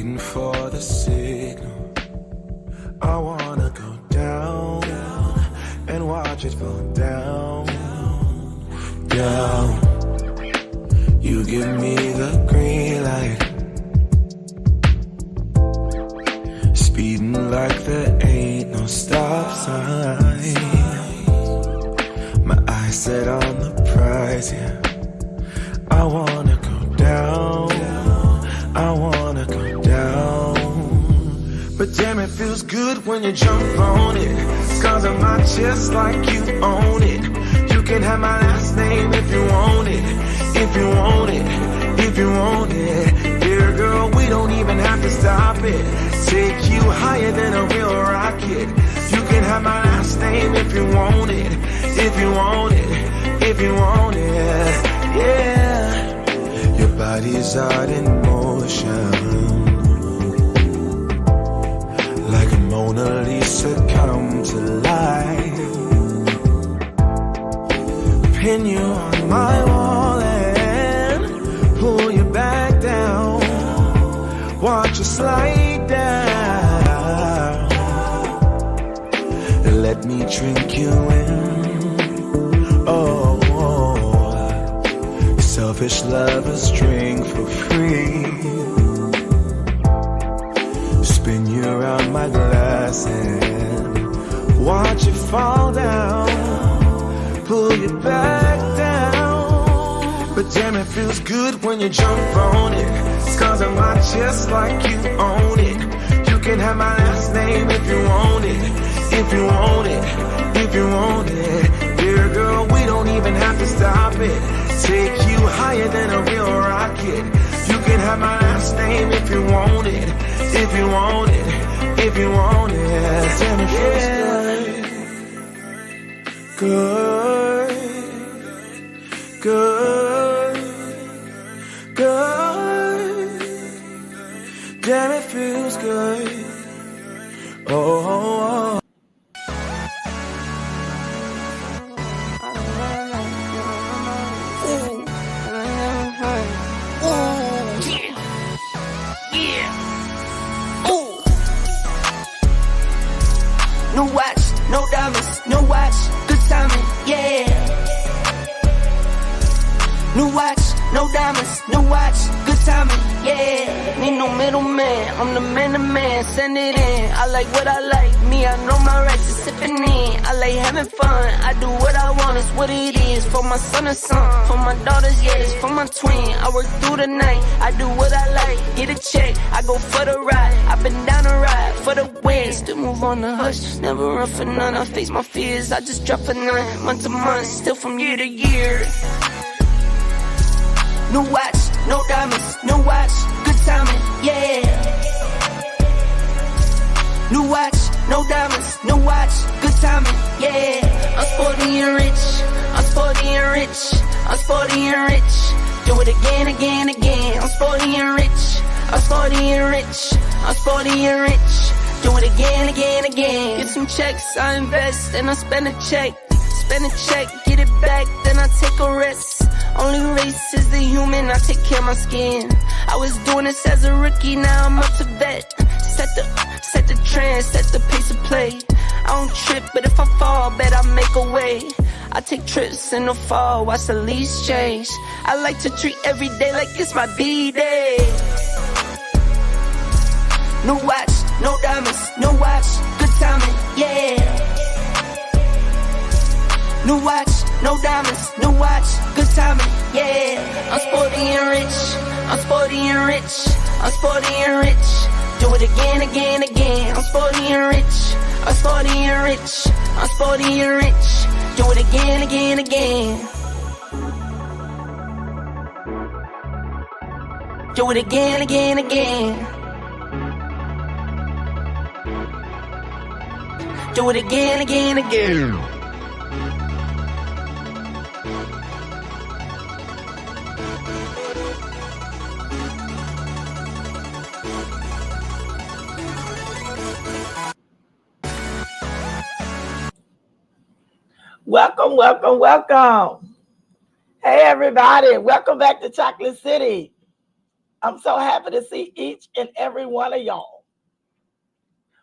waiting for the signal. I wanna go down and watch it fall down, down. You give me the green light, speeding like there ain't no stop sign. My eyes set on the prize, yeah. I wanna go down, I wanna go down. But damn, it feels good when you jump on it. Scars on my chest like you own it. You can have my last name if you want it, if you want it, if you want it. Dear girl, we don't even have to stop it. Take you higher than a real rocket. You can have my last name if you want it, if you want it, if you want it. Yeah, your body's out in motion, like a Mona Lisa come to life. Pin you on my wall and pull you back down. Watch you slide down and let me drink you in. Oh, selfish lovers drink for free. Spin you around my glass and watch you fall down, pull you back down. But damn, it feels good when you jump on it. Scars on my chest like you own it. You can have my last name if you want it, if you want it, if you want it. Dear girl, we don't even have to stop it. Take you higher than a real rocket. You can have my last name if you want it, if you want it, if you want it. Damn, it feels good, good, good. Damn, it feels good. Oh. No watch, no diamonds, no watch, good timing, yeah. New watch, no diamonds, no watch, good timing, yeah. Need no middleman, I'm the man to man, send it in. I like what I like, me, I know my rights, just sipping in. I like having fun, I do what I want, it's what it is. For my son and son, for my daughters, yeah, it's for my twin. I work through the night, I do what I like, get a check, I go for the ride. I've been down the ride for the win, still move on the hush, never run for none. I face my fears, I just drop a nine, month to month, still from year to year. No watch, no diamonds, no watch, good timing, yeah. New watch, no diamonds, no watch, good timing, yeah. I'm sporty and rich, I'm sporty and rich, I'm sporty and rich. Do it again, again, again. I'm sporty and rich, I'm sporty and rich, I'm sporty and rich. Do it again, again, again. Get some checks, I invest, and I spend a check. Spend a check, get it back, then I take a rest. Only race is the human, I take care of my skin. I was doing this as a rookie, now I'm up to vet. Set the trend, set the pace of play. I don't trip, but if I fall, bet I make a way. I take trips in the fall, watch the leaves change. I like to treat every day like it's my B-day. No watch, no diamonds, no watch, good timing, yeah. New watch, no diamonds, no watch, good timing, yeah. I'm sporty and rich, I'm sporty and rich, I'm sporty and rich. Do it again, again, again. I'm sporty and rich, I'm sporty and rich, I'm sporty and rich. Do it again, again, again. Do it again, again, again. Do it again, again, again. Welcome, welcome, welcome. Hey, everybody. Welcome back to Chocolate City. I'm so happy to see each and every one of y'all.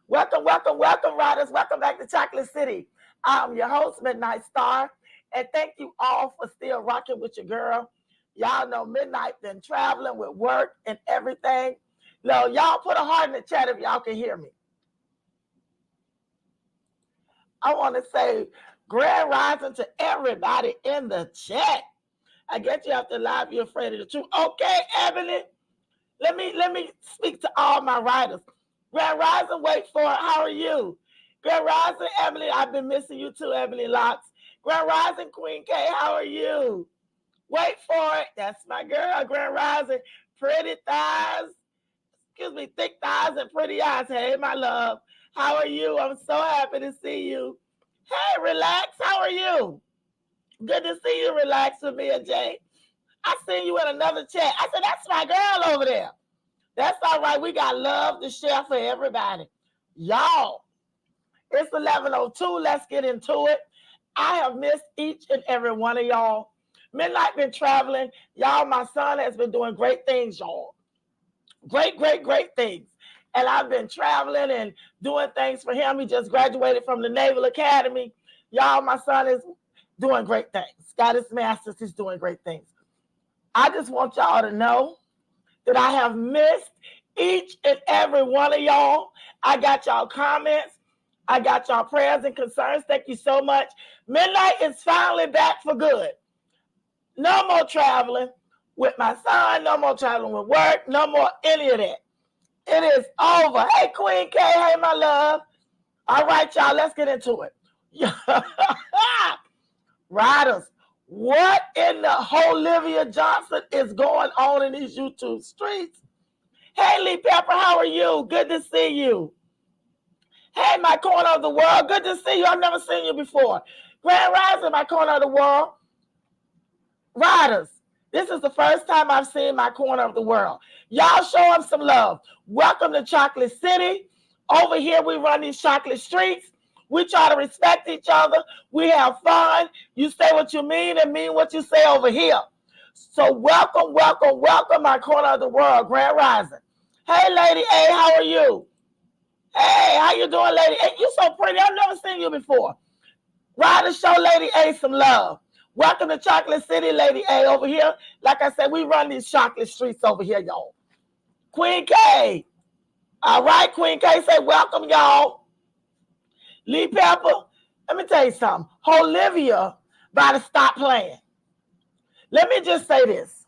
Welcome, welcome, welcome, riders. Welcome back to Chocolate City. I'm your host, Midnight Star, and thank you all for still rocking with your girl. Y'all know Midnight been traveling with work and everything. No, y'all put a heart in the chat if y'all can hear me. I want to say grand rising to everybody in the chat. I get you have to lie if you're afraid of the truth. Okay, Ebony, let me speak to all my riders. Grand rising, wait for it. How are you? Grand rising, Emily. I've been missing you too, Ebony Locks. Grand rising, Queen K. How are you? Wait for it. That's my girl. Grand rising, pretty thighs. Excuse me, thick thighs and pretty eyes. Hey, my love. How are you? I'm so happy to see you. Hey, Relax. How are you? Good to see you. Relax with me and Jay. I seen you in another chat. I said, that's my girl over there. That's all right. We got love to share for everybody. Y'all, it's 11:02. Let's get into it. I have missed each and every one of y'all. Midnight been traveling. Y'all, my son has been doing great things, y'all. Great, great, great things. And I've been traveling and doing things for him. He just graduated from the Naval Academy. Y'all, my son is doing great things. Got his master's. He's doing great things. I just want y'all to know that I have missed each and every one of y'all. I got y'all comments. I got y'all prayers and concerns. Thank you so much. Midnight is finally back for good. No more traveling with my son. No more traveling with work. No more any of that. It is over. Hey, Queen K. Hey, my love. All right, y'all. Let's get into it. Riders, what in the Olivia Johnson is going on in these YouTube streets? Hey, Lee Pepper, how are you? Good to see you. Hey, my corner of the world. Good to see you. I've never seen you before. Grand Rising, my corner of the world. Riders, this is the first time I've seen my corner of the world. Y'all show them some love. Welcome to Chocolate City. Over here, we run these chocolate streets. We try to respect each other. We have fun. You say what you mean and mean what you say over here. So welcome, welcome, welcome, my corner of the world, Grand Rising. Hey, Lady A, how are you? Hey, how you doing, Lady A? You so pretty. I've never seen you before. Riders, show Lady A some love. Welcome to Chocolate City, Lady A, over here. Like I said, we run these chocolate streets over here, y'all. Queen K. All right, Queen K, say welcome, y'all. Lee Pepper, let me tell you something. Olivia about to stop playing. Let me just say this.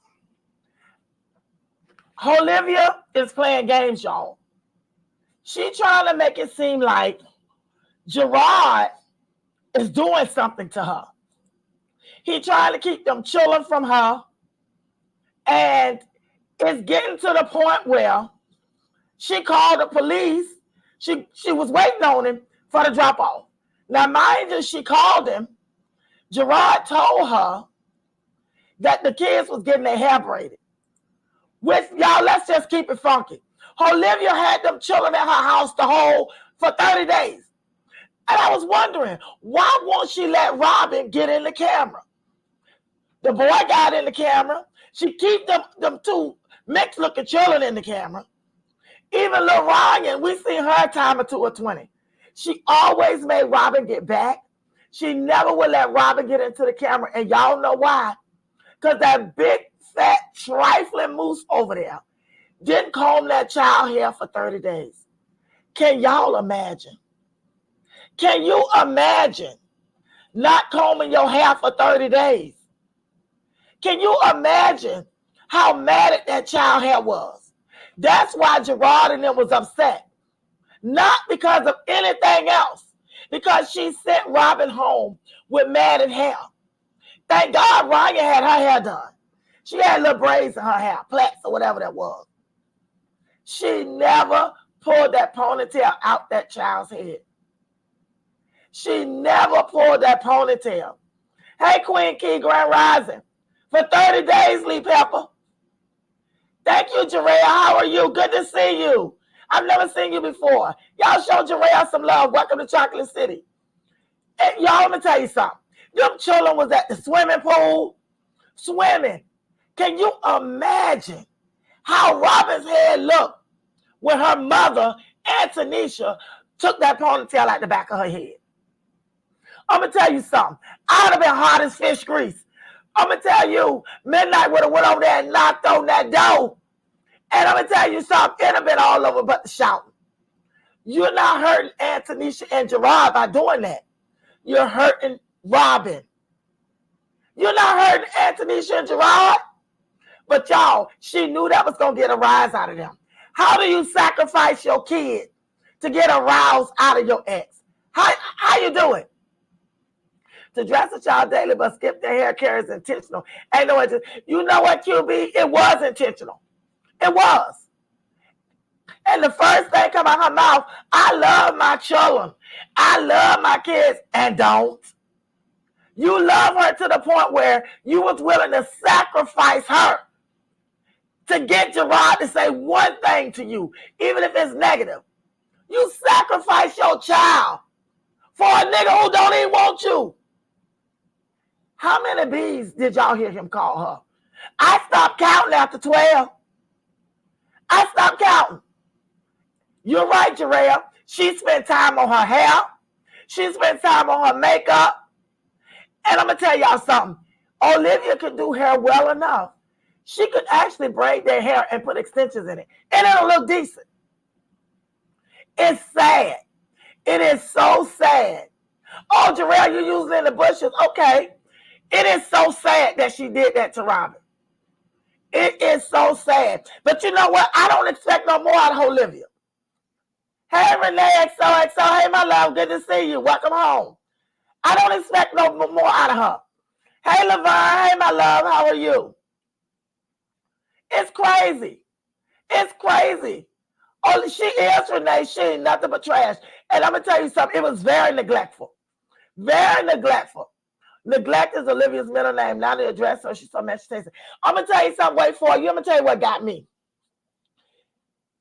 Olivia is playing games, y'all. She trying to make it seem like Jerrod is doing something to her. He trying to keep them children from her. And it's getting to the point where she called the police. She was waiting on him for the drop off. Now, mind you, she called him. Jerrod told her that the kids was getting their hair braided. Which, y'all, let's just keep it funky. Olivia had them children at her house to hold for 30 days. And I was wondering, why won't she let Robin get in the camera? The boy got in the camera. She keep them two mixed-looking children in the camera. Even little Ryan, we seen her a time or 2 or 20. She always made Robin get back. She never would let Robin get into the camera. And y'all know why? Because that big, fat, trifling moose over there didn't comb that child hair for 30 days. Can y'all imagine? Can you imagine not combing your hair for 30 days? Can you imagine how mad at that child hair was? That's why Jerrod and them was upset. Not because of anything else. Because she sent Robin home with matted hair. Thank God Ryan had her hair done. She had little braids in her hair, plaits or whatever that was. She never pulled that ponytail out that child's head. She never pulled that ponytail. Hey, Queen Key, Grand Rising. For 30 days, Lee Pepper. Thank you, Jerrod. How are you? Good to see you. I've never seen you before. Y'all show Jerrod some love. Welcome to Chocolate City. And y'all, let me tell you something. Them children was at the swimming pool swimming. Can you imagine how Robin's head looked when her mother, Antonisha, took that ponytail out the back of her head. I'm going to tell you something. I would have been hot as fish grease. I'm going to tell you, Midnight would have went over there and knocked on that door. And I'm going to tell you something. It would have been all over but the shouting. You're not hurting Antonisha and Jerrod by doing that. You're hurting Robin. You're not hurting Antonisha and Jerrod. But y'all, she knew that was going to get a rise out of them. How do you sacrifice your kid to get a rouse out of your ex? How you do it? To dress a child daily but skip their hair care is intentional. Ain't no you know what, QB? It was intentional. It was. And the first thing come out her mouth, I love my children. I love my kids. And don't. You love her to the point where you was willing to sacrifice her to get Jerrod to say one thing to you, even if it's negative. You sacrifice your child for a nigga who don't even want you. How many B's did y'all hear him call her? I stopped counting after 12. I stopped counting. You're right, Jerrod. She spent time on her hair. She spent time on her makeup. And I'm going to tell y'all something. Olivia could do hair well enough. She could actually braid their hair and put extensions in it. And it'll look decent. It's sad. It is so sad. Oh, Jerrod, you're using it in the bushes. Okay. It is so sad that she did that to Robin. It is so sad. But you know what? I don't expect no more out of Olivia. Hey, Renee, XOXO. Hey, my love. Good to see you. Welcome home. I don't expect no more out of her. Hey, Laverne. Hey, my love. How are you? It's crazy. It's crazy. Oh, she is, Renee. She ain't nothing but trash. And I'm going to tell you something. It was very neglectful. Very neglectful. Neglect is Olivia's middle name, not the address, so she's so much tasty. I'm going to tell you something. Wait for you. I'm going to tell you what got me.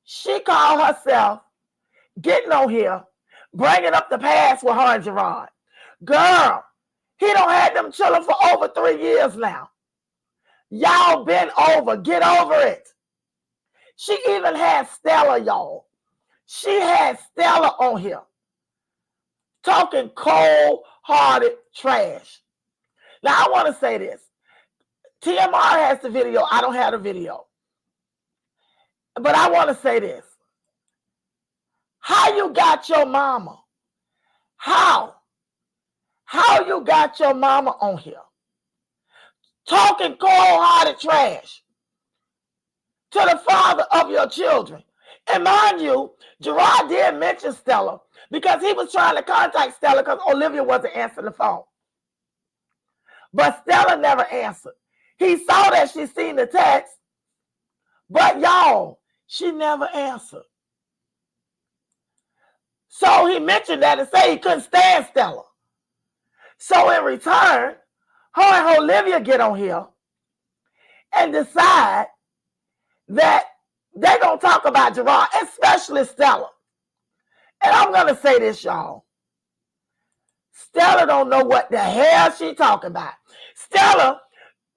She called herself getting on here, bringing up the past with her and Jerrod. Girl, he don't had them chilling for over 3 years now. Y'all been over. Get over it. She even had Stella, y'all. She had Stella on here talking cold-hearted trash. Now, I want to say this. TMR has the video. I don't have the video. But I want to say this. How you got your mama? How you got your mama on here? Talking cold-hearted trash to the father of your children. And mind you, Jerrod did mention Stella because he was trying to contact Stella because Olivia wasn't answering the phone. But Stella never answered. He saw that she seen the text, but y'all, she never answered. So he mentioned that and said he couldn't stand Stella. So in return, her and Olivia get on here and decide that they're going to talk about Jerrod, especially Stella. And I'm going to say this, y'all. Stella don't know what the hell she talking about. Stella,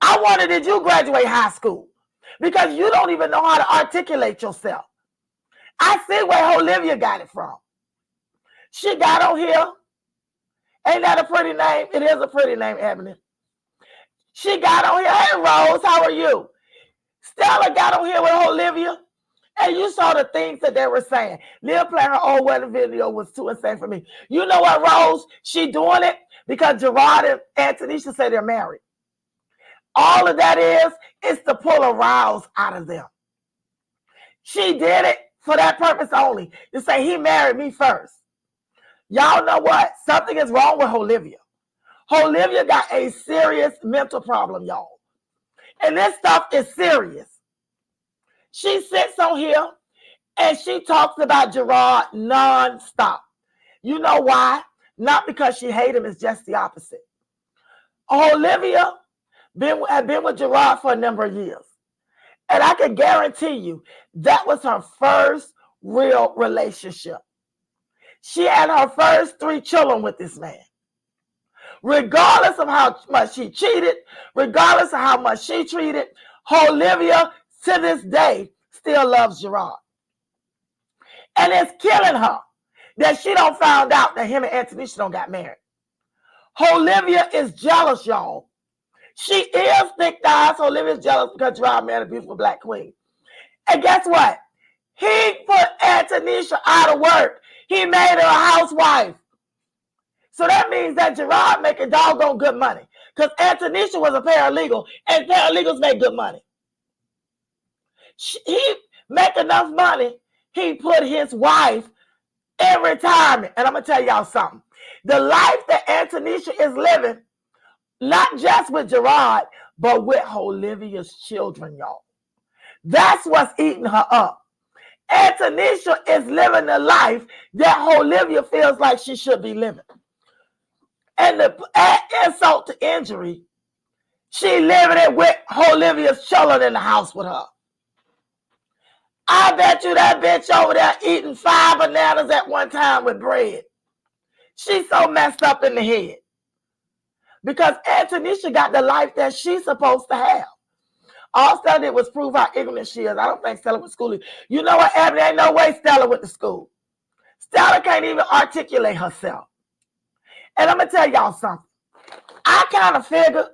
I wonder, did you graduate high school? Because you don't even know how to articulate yourself. I see where Olivia got it from. She got on here. Ain't that a pretty name? It is a pretty name, Ebony. She got on here. Hey, Rose, how are you? Stella got on here with Olivia. And you saw the things that they were saying. Lil playing her old wedding video was too insane for me. You know what, Rose? She doing it because Jerrod and Antonisha say they're married. All of that is to pull a rouse out of them. She did it for that purpose only, to say he married me first. Y'all know what? Something is wrong with Olivia. Olivia got a serious mental problem, y'all. And this stuff is serious. She sits on here and she talks about Jerrod nonstop. You know why? Not because she hates him, it's just the opposite. Olivia had been with Jerrod for a number of years. And I can guarantee you that was her first real relationship. She had her first 3 children with this man. Regardless of how much she cheated, regardless of how much she treated, Olivia to this day still loves Jerrod. And it's killing her that she don't found out that him and Antonisha don't got married. Olivia is jealous, y'all. She is thick thighs. Olivia is jealous because Jerrod married a beautiful black queen. And guess what? He put Antonisha out of work. He made her a housewife. So that means that Jerrod making doggone good money. Because Antonisha was a paralegal, and paralegals make good money. He make enough money, he put his wife in retirement. And I'm going to tell y'all something. The life that Antonisha is living, not just with Jerrod, but with Olivia's children, y'all. That's what's eating her up. Antonisha is living the life that Olivia feels like she should be living. And the insult to injury, she living it with Olivia's children in the house with her. I bet you that bitch over there eating 5 bananas at one time with bread. She's so messed up in the head. Because Antonisha got the life that she's supposed to have. All Stella did was prove how ignorant she is. I don't think Stella went to school. You know what, Abby? There ain't no way Stella went to school. Stella can't even articulate herself. And I'm going to tell y'all something. I kind of figured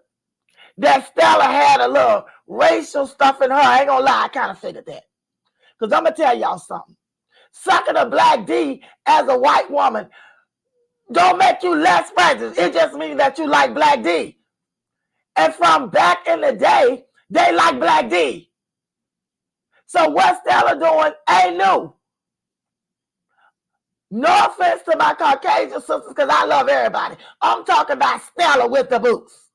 that Stella had a little racial stuff in her. I ain't going to lie. I kind of figured that. Because I'm going to tell y'all something. Sucking a black D as a white woman don't make you less racist. It just means that you like black D. And from back in the day, they like black D. So what Stella doing ain't new. No offense to my Caucasian sisters, because I love everybody. I'm talking about Stella with the boots.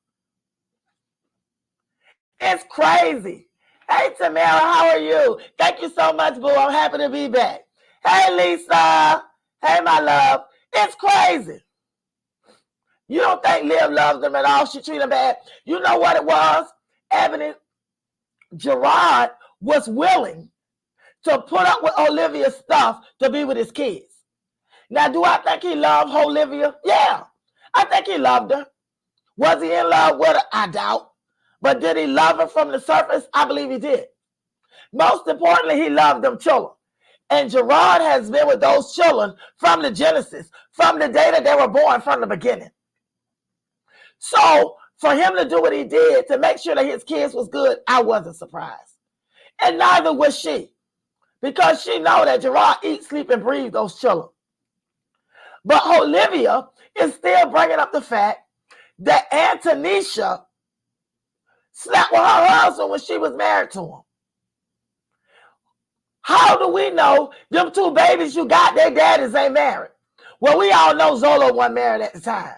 It's crazy. Hey, Tamara, how are you? Thank you so much, boo. I'm happy to be back. Hey, Lisa. Hey, my love. It's crazy. You don't think Liv loves them at all? She treat them bad. You know what it was? Ebony, Jerrod was willing to put up with Olivia's stuff to be with his kids. Now, do I think he loved Olivia? Yeah, I think he loved her. Was he in love with her? I doubt. But did he love her from the surface? I believe he did. Most importantly, he loved them children. And Jerrod has been with those children from the Genesis, from the day that they were born, from the beginning. So for him to do what he did to make sure that his kids was good, I wasn't surprised. And neither was she. Because she know that Jerrod eats, sleep, and breathe those children. But Olivia is still bringing up the fact that Antonisha slept with her husband when she was married to him. How do we know them 2 babies you got, their daddies ain't married? Well, we all know Zolo wasn't married at the time.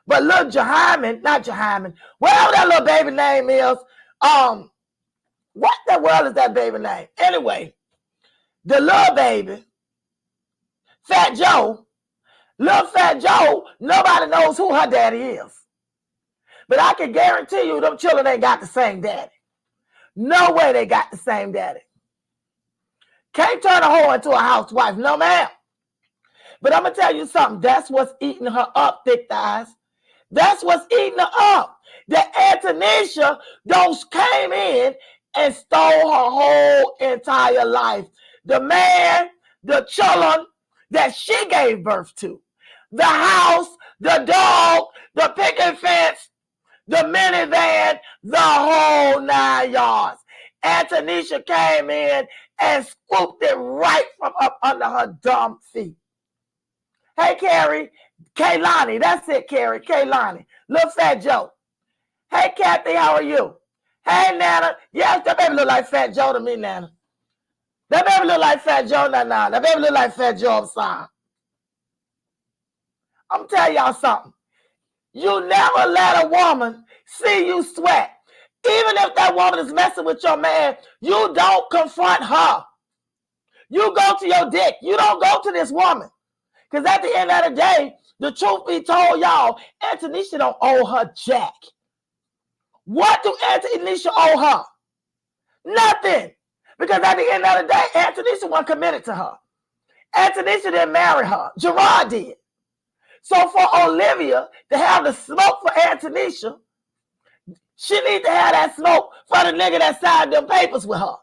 But little Jahiman, not Jahiman, whatever that little baby name is, what the world is that baby name? Anyway, the little baby, Fat Joe, little Fat Joe, nobody knows who her daddy is. But I can guarantee you them children ain't got the same daddy. No way they got the same daddy. Can't turn a hoe into a housewife, no ma'am. But I'm going to tell you something. That's what's eating her up, thick thighs. That's what's eating her up. That Antonisha came in and stole her whole entire life. The man, the children that she gave birth to. The house, the dog, the picket fence, the minivan, the whole 9 yards. Antonisha came in and swooped it right from up under her dumb feet. Hey, Carrie. Kaylani. That's it, Carrie. Kaylani. Little Fat Joe. Hey, Kathy. How are you? Hey, Nana. Yes, that baby look like Fat Joe to me, Nana. That baby look like Fat Joe, Nana. That baby look like Fat Joe outside. I'm telling y'all something. You never let a woman see you sweat. Even if that woman is messing with your man, you don't confront her. You go to your dick. You don't go to this woman. Because at the end of the day, the truth be told, y'all, Antonisha don't owe her jack. What do Antonisha owe her? Nothing. Because at the end of the day, Antonisha wasn't committed to her. Antonisha didn't marry her. Jerrod did. So for Olivia to have the smoke for Antonisha, she needs to have that smoke for the nigga that signed them papers with her.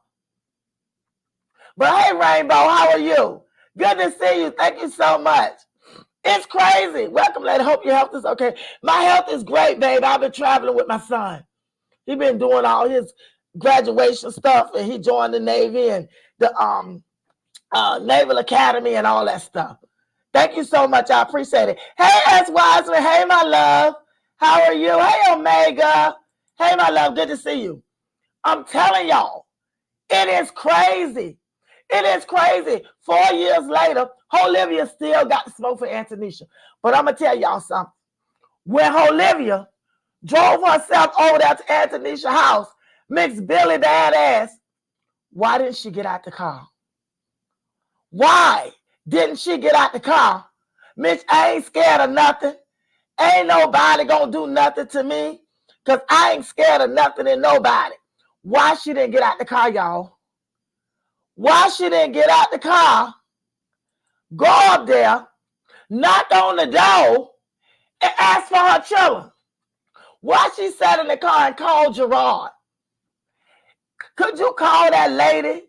But hey, Rainbow, how are you? Good to see you. Thank you so much. It's crazy. Welcome, lady. Hope your health is okay. My health is great, babe. I've been traveling with my son. He's been doing all his graduation stuff, and he joined the Navy and the Naval Academy and all that stuff. Thank you so much. I appreciate it. Hey, S. Wiseman. Hey, my love. How are you? Hey, Omega. Hey, my love. Good to see you. I'm telling y'all, it is crazy. It is crazy. 4 years later, Olivia still got the smoke for Antonisha. But I'm going to tell y'all something. When Olivia drove herself over there to Antonisha's house, Miss Billy Badass, why didn't she get out the car? Why didn't she get out the car? Mitch, I ain't scared of nothing. Ain't nobody gonna do nothing to me because I ain't scared of nothing and nobody. Why she didn't get out the car, y'all? Why she didn't get out the car, go up there, knock on the door, and ask for her children? Why she sat in the car and called Jerrod? Could you call that lady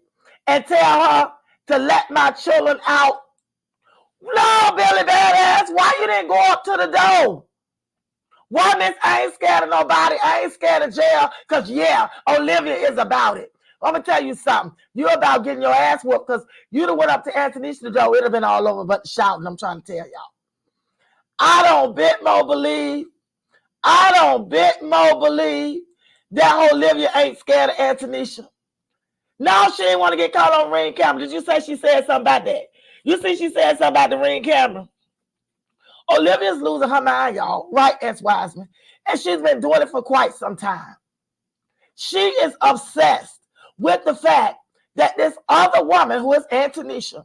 and tell her to let my children out? No, Billy Badass, why you didn't go up to the door? Why, Miss, I ain't scared of nobody. I ain't scared of jail because, yeah, Olivia is about it. I'm going to tell you something. You're about getting your ass whooped because you'd have went up to Antonisha the door. It would have been all over but shouting. I'm trying to tell y'all. I don't bit more believe that Olivia ain't scared of Antonisha. No, she didn't want to get caught on ring camera. Did you say she said something about that? You see she said something about the ring camera? Olivia's losing her mind, y'all. Right, S. Wiseman. And she's been doing it for quite some time. She is obsessed with the fact that this other woman, who is Antonisha,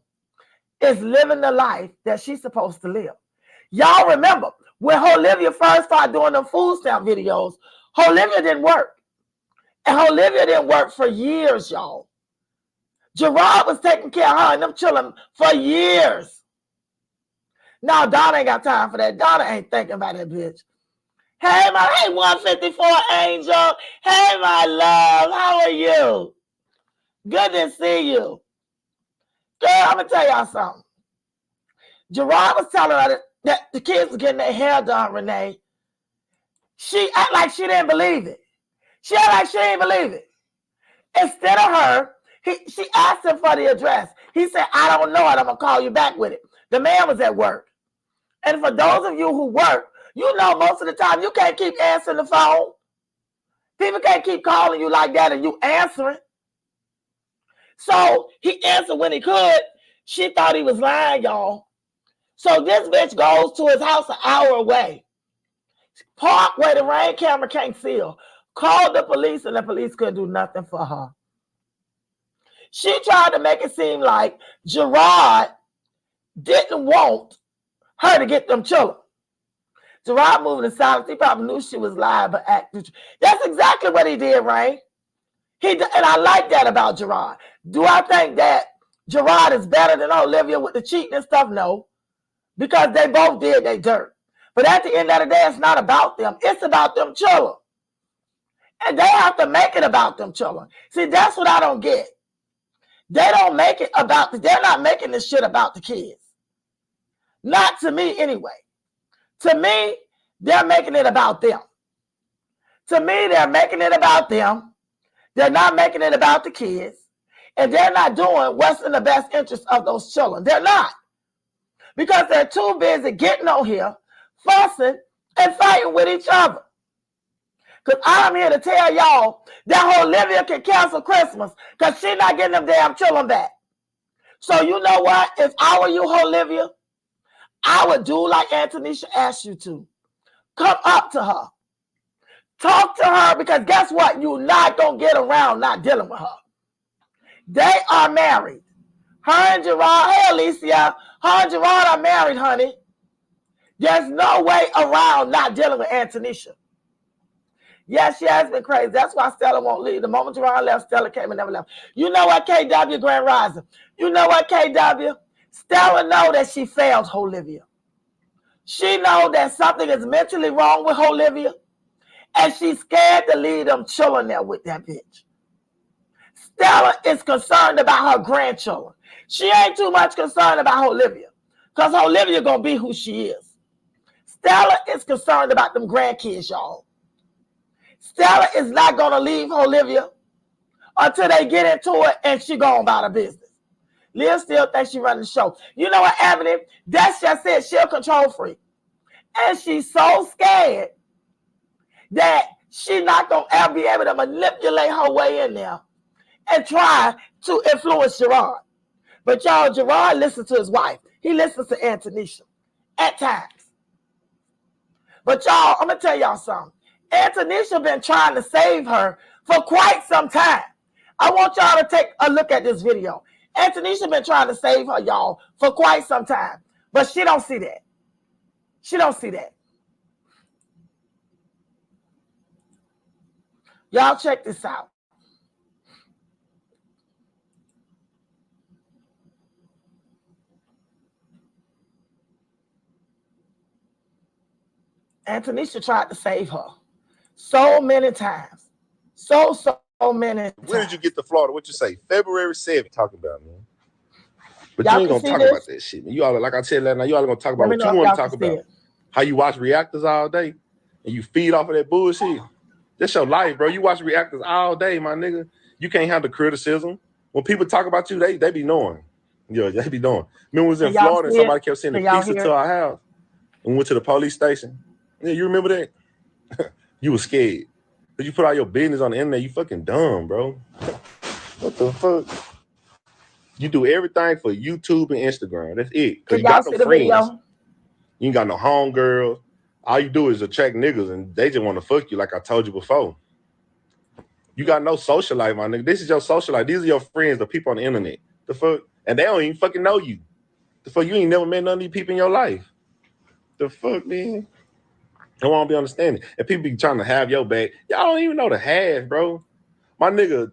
is living the life that she's supposed to live. Y'all remember, when Olivia first started doing them food stamp videos, Olivia didn't work. And Olivia didn't work for years, y'all. Jerrod was taking care of her and them children for years. Now, Donna ain't got time for that. Donna ain't thinking about that bitch. Hey, 154 Angel. Hey, my love. How are you? Good to see you. Girl, I'm going to tell y'all something. Jerrod was telling her that the kids were getting their hair done, Renee. She act like she didn't believe it. She act like she didn't believe it. Instead of her, she asked him for the address. He said, I don't know it. I'm going to call you back with it. The man was at work. And for those of you who work, you know most of the time you can't keep answering the phone. People can't keep calling you like that and you answering. So he answered when he could. She thought he was lying, y'all. So this bitch goes to his house an hour away. Park where the rain camera can't see her. Called the police and the police couldn't do nothing for her. She tried to make it seem like Jerrod didn't want her to get them children. Jerrod moving in silence. He probably knew she was lying, but acted. That's exactly what he did, Rain. And I like that about Jerrod. Do I think that Jerrod is better than Olivia with the cheating and stuff? No. Because they both did their dirt. But at the end of the day, it's not about them. It's about them children. And they have to make it about them children. See, that's what I don't get. They don't make it about, they're not making this shit about the kids. Not to me anyway. To me, they're making it about them. To me, they're making it about them. They're not making it about the kids. And they're not doing what's in the best interest of those children. They're not. Because they're too busy getting on here, fussing, and fighting with each other. Because I'm here to tell y'all that Olivia can cancel Christmas because she's not getting them damn children back. So you know what? If I were you, Olivia, I would do like Antonisha asked you to. Come up to her. Talk to her because guess what? You're not going to get around not dealing with her. They are married. Her and Jerrod, hey Alicia, her and Jerrod are married, honey. There's no way around not dealing with Antonisha. Yes, she has been crazy. That's why Stella won't leave. The moment Jerrod left, Stella came and never left. You know what, KW, Grand Rising? You know what, KW? Stella know that she failed Olivia. She know that something is mentally wrong with Olivia, and she's scared to leave them children there with that bitch. Stella is concerned about her grandchildren. She ain't too much concerned about Olivia, because Olivia gonna be who she is. Stella is concerned about them grandkids, y'all. Stella is not gonna leave Olivia until they get into it and she go about her business. Liv still thinks she running the show. You know what, Ebony? That's just it. She'll control freak. And she's so scared that she's not going to ever be able to manipulate her way in there and try to influence Jerrod. But y'all, Jerrod listens to his wife. He listens to Antonisha at times. But y'all, I'm going to tell y'all something. Antonisha been trying to save her for quite some time. I want y'all to take a look at this video. Antonisha been trying to save her, y'all, for quite some time. But she don't see that. She don't see that. Y'all check this out. Antonisha tried to save her so many times. So many times. When did you get to Florida? What you say? February 7th. Talking about, man. But y'all you ain't gonna talk about that shit, man. You all, like I said last night, you all gonna talk about what you want to talk about. How you watch reactors all day and you feed off of that bullshit. That's your life, bro. You watch reactors all day, my nigga. You can't handle criticism. When people talk about you, they be knowing. Yeah, they be knowing. Remember, we was in Florida and somebody kept sending pizza to our house and we went to the police station. Yeah, you remember that? You was scared. But you put all your business on the internet, you fucking dumb, bro. What the fuck? You do everything for YouTube and Instagram. That's it. Because you got no friends. You ain't got no homegirls. All you do is attract niggas and they just want to fuck you like I told you before. You got no social life, my nigga. This is your social life. These are your friends, the people on the internet. The fuck? And they don't even fucking know you. The fuck? You ain't never met none of these people in your life. The fuck, man? I won't be understanding. And people be trying to have your back. Y'all don't even know the half, bro. My nigga.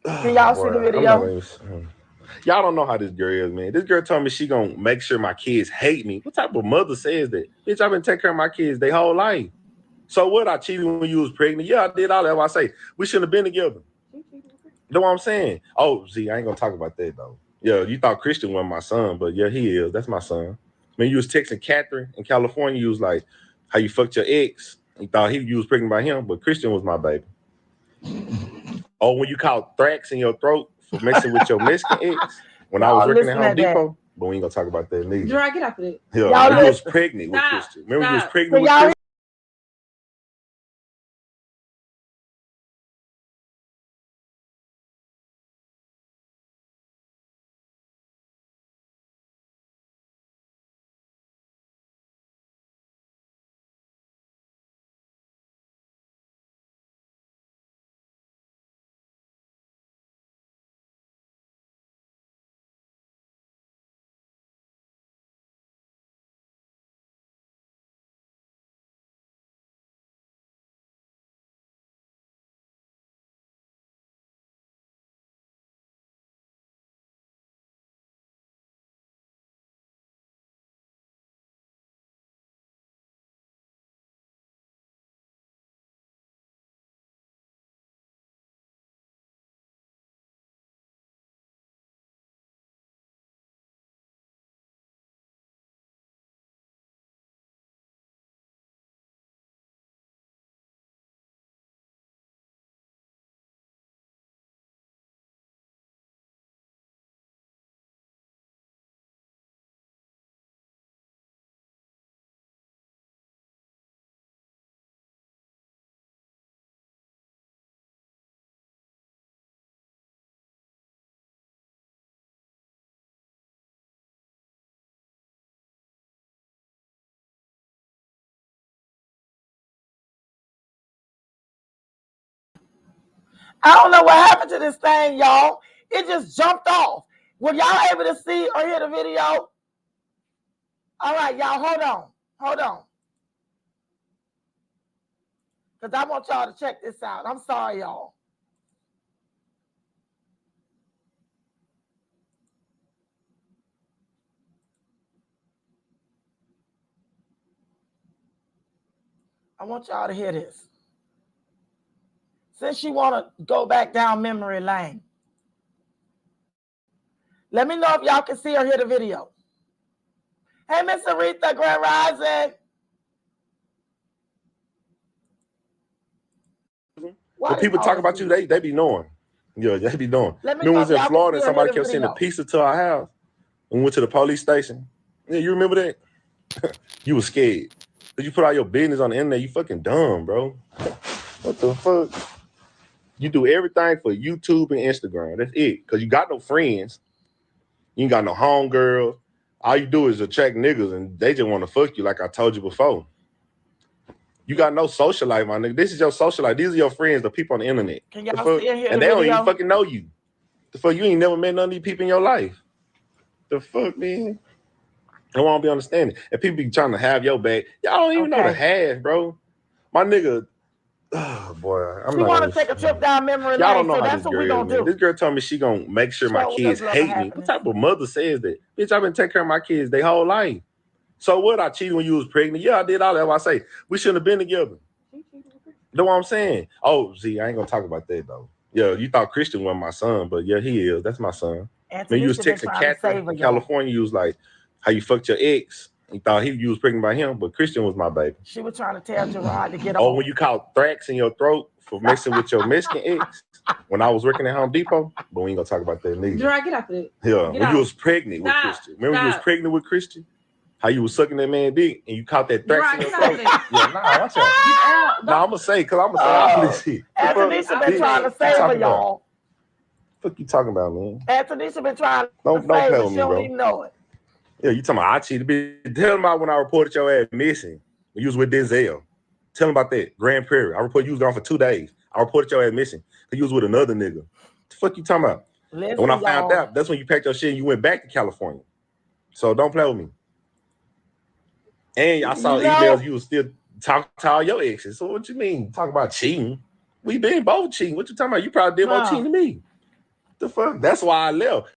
Can y'all see the video? Y'all don't know how this girl is, man. This girl told me she gonna make sure my kids hate me. What type of mother says that? Bitch, I've been taking care of my kids their whole life. So what? I cheated when you was pregnant? Yeah, I did all that. I say we shouldn't have been together. You know what I'm saying? Oh, see, I ain't gonna talk about that though. Yeah, you thought Christian wasn't my son, but yeah, he is. That's my son. When you was texting Catherine in California, you was like, how you fucked your ex? You thought you was pregnant by him, but Christian was my baby. Oh, when you caught thrax in your throat for messing with your Mexican ex when I was working at Home Depot, but we ain't gonna talk about that neither. Jerrod, get after that. Yeah, you was pregnant with Christian. Remember you was pregnant with Christian? I don't know what happened to this thing, y'all. It just jumped off. Were y'all able to see or hear the video? All right, y'all, hold on. Hold on. Because I want y'all to check this out. I'm sorry, y'all. I want y'all to hear this. Since you want to go back down memory lane, Let me know if y'all can see or hear the video. Hey, Miss Aretha, Grand Rising. When people talk about you, they be knowing. Yeah, they be knowing. Remember when we was in Florida and somebody kept sending a pizza to our house and we went to the police station? Yeah, you remember that? You was scared. But you put all your business on the internet, you fucking dumb, bro. What the fuck? You do everything for YouTube and Instagram. That's it. Because you got no friends. You ain't got no homegirls. All you do is attract niggas and they just want to fuck you like I told you before. You got no social life, my nigga. This is your social life. These are your friends, the people on the internet. Can y'all see and hear and the they video? don't even fucking know you. The fuck, you ain't never met none of these people in your life. The fuck, man? I won't be understanding. And people be trying to have your back. Y'all don't even know the half, bro. My nigga, oh boy. We want to take a trip down memory lane. Y'all don't know so how that's this what we girl, gonna do. This girl told me she gonna make sure my kids hate me. What type of mother says that? Bitch, I've been taking care of my kids their whole life. So what? I cheated when you was pregnant. Yeah, I did all that. I say we shouldn't have been together. Know what I'm saying? Oh, see, I ain't gonna talk about that though. Yeah, you thought Christian was my son, but yeah, he is. That's my son. When you was texting Catherine in California, you was like, how you fucked your ex. You thought you was pregnant by him, but Christian was my baby. She was trying to tell Jerrod to get on. Oh, when you caught thrax in your throat for messing with your Mexican ex when I was working at Home Depot, but we ain't gonna talk about that neither. Jerrod, get out of it. Yeah, when you was pregnant with Christian. Remember you was pregnant with Christian? How you was sucking that man dick and you caught that thrax in your throat? Yeah, nah, watch out. Nah, I'm gonna say, cause I'm gonna say all this shit. Antonisha been trying to save her, y'all. What you talking about, man? Antonisha been trying to don't save play her. with She me, don't bro. even know it. Yeah, you talking about I cheated. Tell them about when I reported your ass missing. When you was with Denzel. Tell them about that. Grand Prairie. I reported you was gone for 2 days. I reported your ass missing because you was with another nigga. What the fuck you talking about? Listen, and when I found out, that's when you packed your shit and you went back to California. So don't play with me. And I saw emails you was still talking to all your exes. So what you mean? Talk about cheating. We been both cheating. What you talking about? You probably did more cheating than me. The fuck? That's why I left.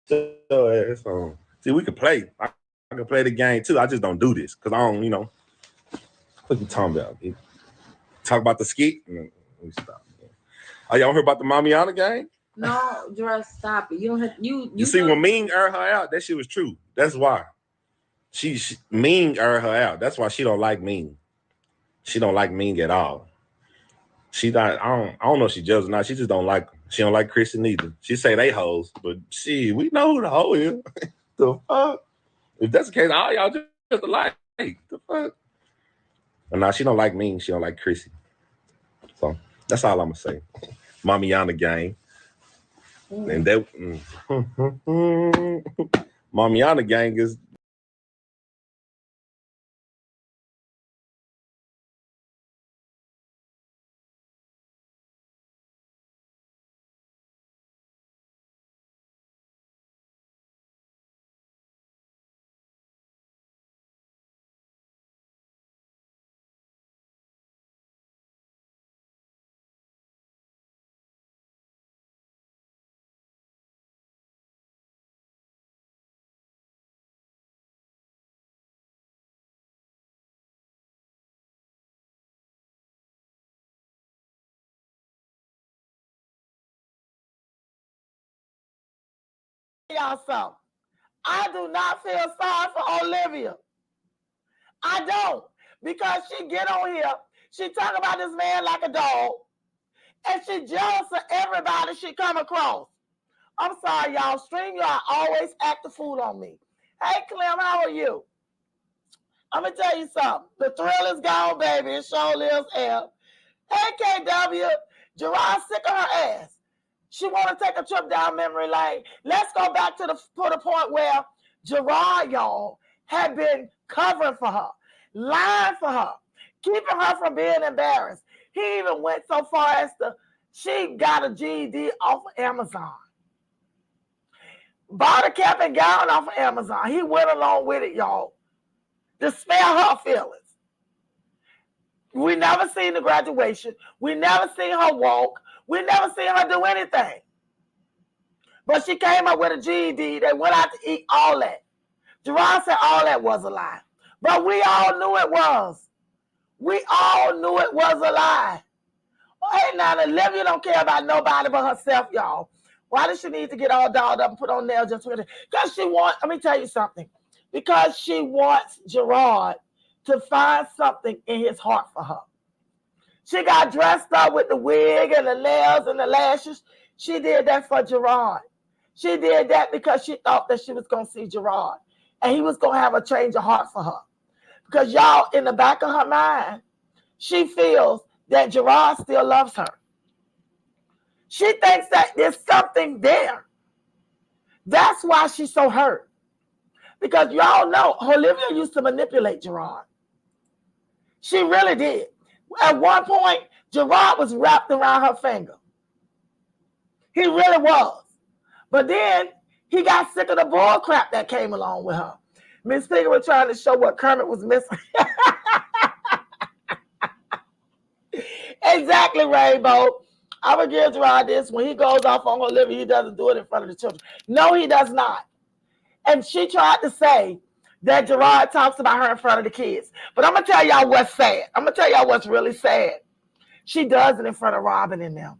See, we could play. I can play the game too. I just don't do this because I don't, what you talking about? Dude? Talk about the skit. Let me stop. Oh, y'all heard about the Mamiana game? No, Jerrod, stop it. You don't have you see when Ming aired her out, that shit was true. That's why. She Ming aired her out. That's why she don't like Ming. She don't like Ming at all. She not. I don't know if she jealous or not. She just don't like. She don't like Kristen either. She say they hoes, but we know who the hoe is. The fuck? If that's the case, all y'all just alike. The fuck? But nah, she don't like me. She don't like Chrissy. So that's all I'm gonna say. Mamiana gang. And that Mamiana gang is y'all something. I do not feel sorry for Olivia. I don't. Because she get on here, she talk about this man like a dog, and she jealous of everybody she come across. I'm sorry, y'all. StreamYard always act the fool on me. Hey, Clem, how are you? I'm going to tell you something. The thrill is gone, baby. It sure lives L. Hey, KW. Jerrod sick of her ass. She want to take a trip down memory lane. Let's go back to the point where Jerrod, y'all, had been covering for her, lying for her, keeping her from being embarrassed. He even went so far as to, she got a GED off of Amazon. Bought a cap and gown off of Amazon. He went along with it, y'all, to spare her feelings. We never seen the graduation. We never seen her walk. We never seen her do anything. But she came up with a GED. They went out to eat, all that. Jerrod said all that was a lie. But we all knew it was. We all knew it was a lie. Oh, hey, now, Olivia don't care about nobody but herself, y'all. Why does she need to get all dolled up and put on nails just with it? Because she wants, let me tell you something. Because she wants Jerrod to find something in his heart for her. She got dressed up with the wig and the nails and the lashes. She did that for Jerrod. She did that because she thought that she was going to see Jerrod. And he was going to have a change of heart for her. Because y'all, in the back of her mind, she feels that Jerrod still loves her. She thinks that there's something there. That's why she's so hurt. Because y'all know, Olivia used to manipulate Jerrod. She really did. At one point, Jerrod was wrapped around her finger. He really was. But then he got sick of the bull crap that came along with her. Miss Piggy was trying to show what Kermit was missing. Exactly, Rainbow. I would give Jerrod this. When he goes off on Olivia, he doesn't do it in front of the children. No, he does not. And she tried to say that Jerrod talks about her in front of the kids. But I'm going to tell y'all what's sad. I'm going to tell y'all what's really sad. She does it in front of Robin and them.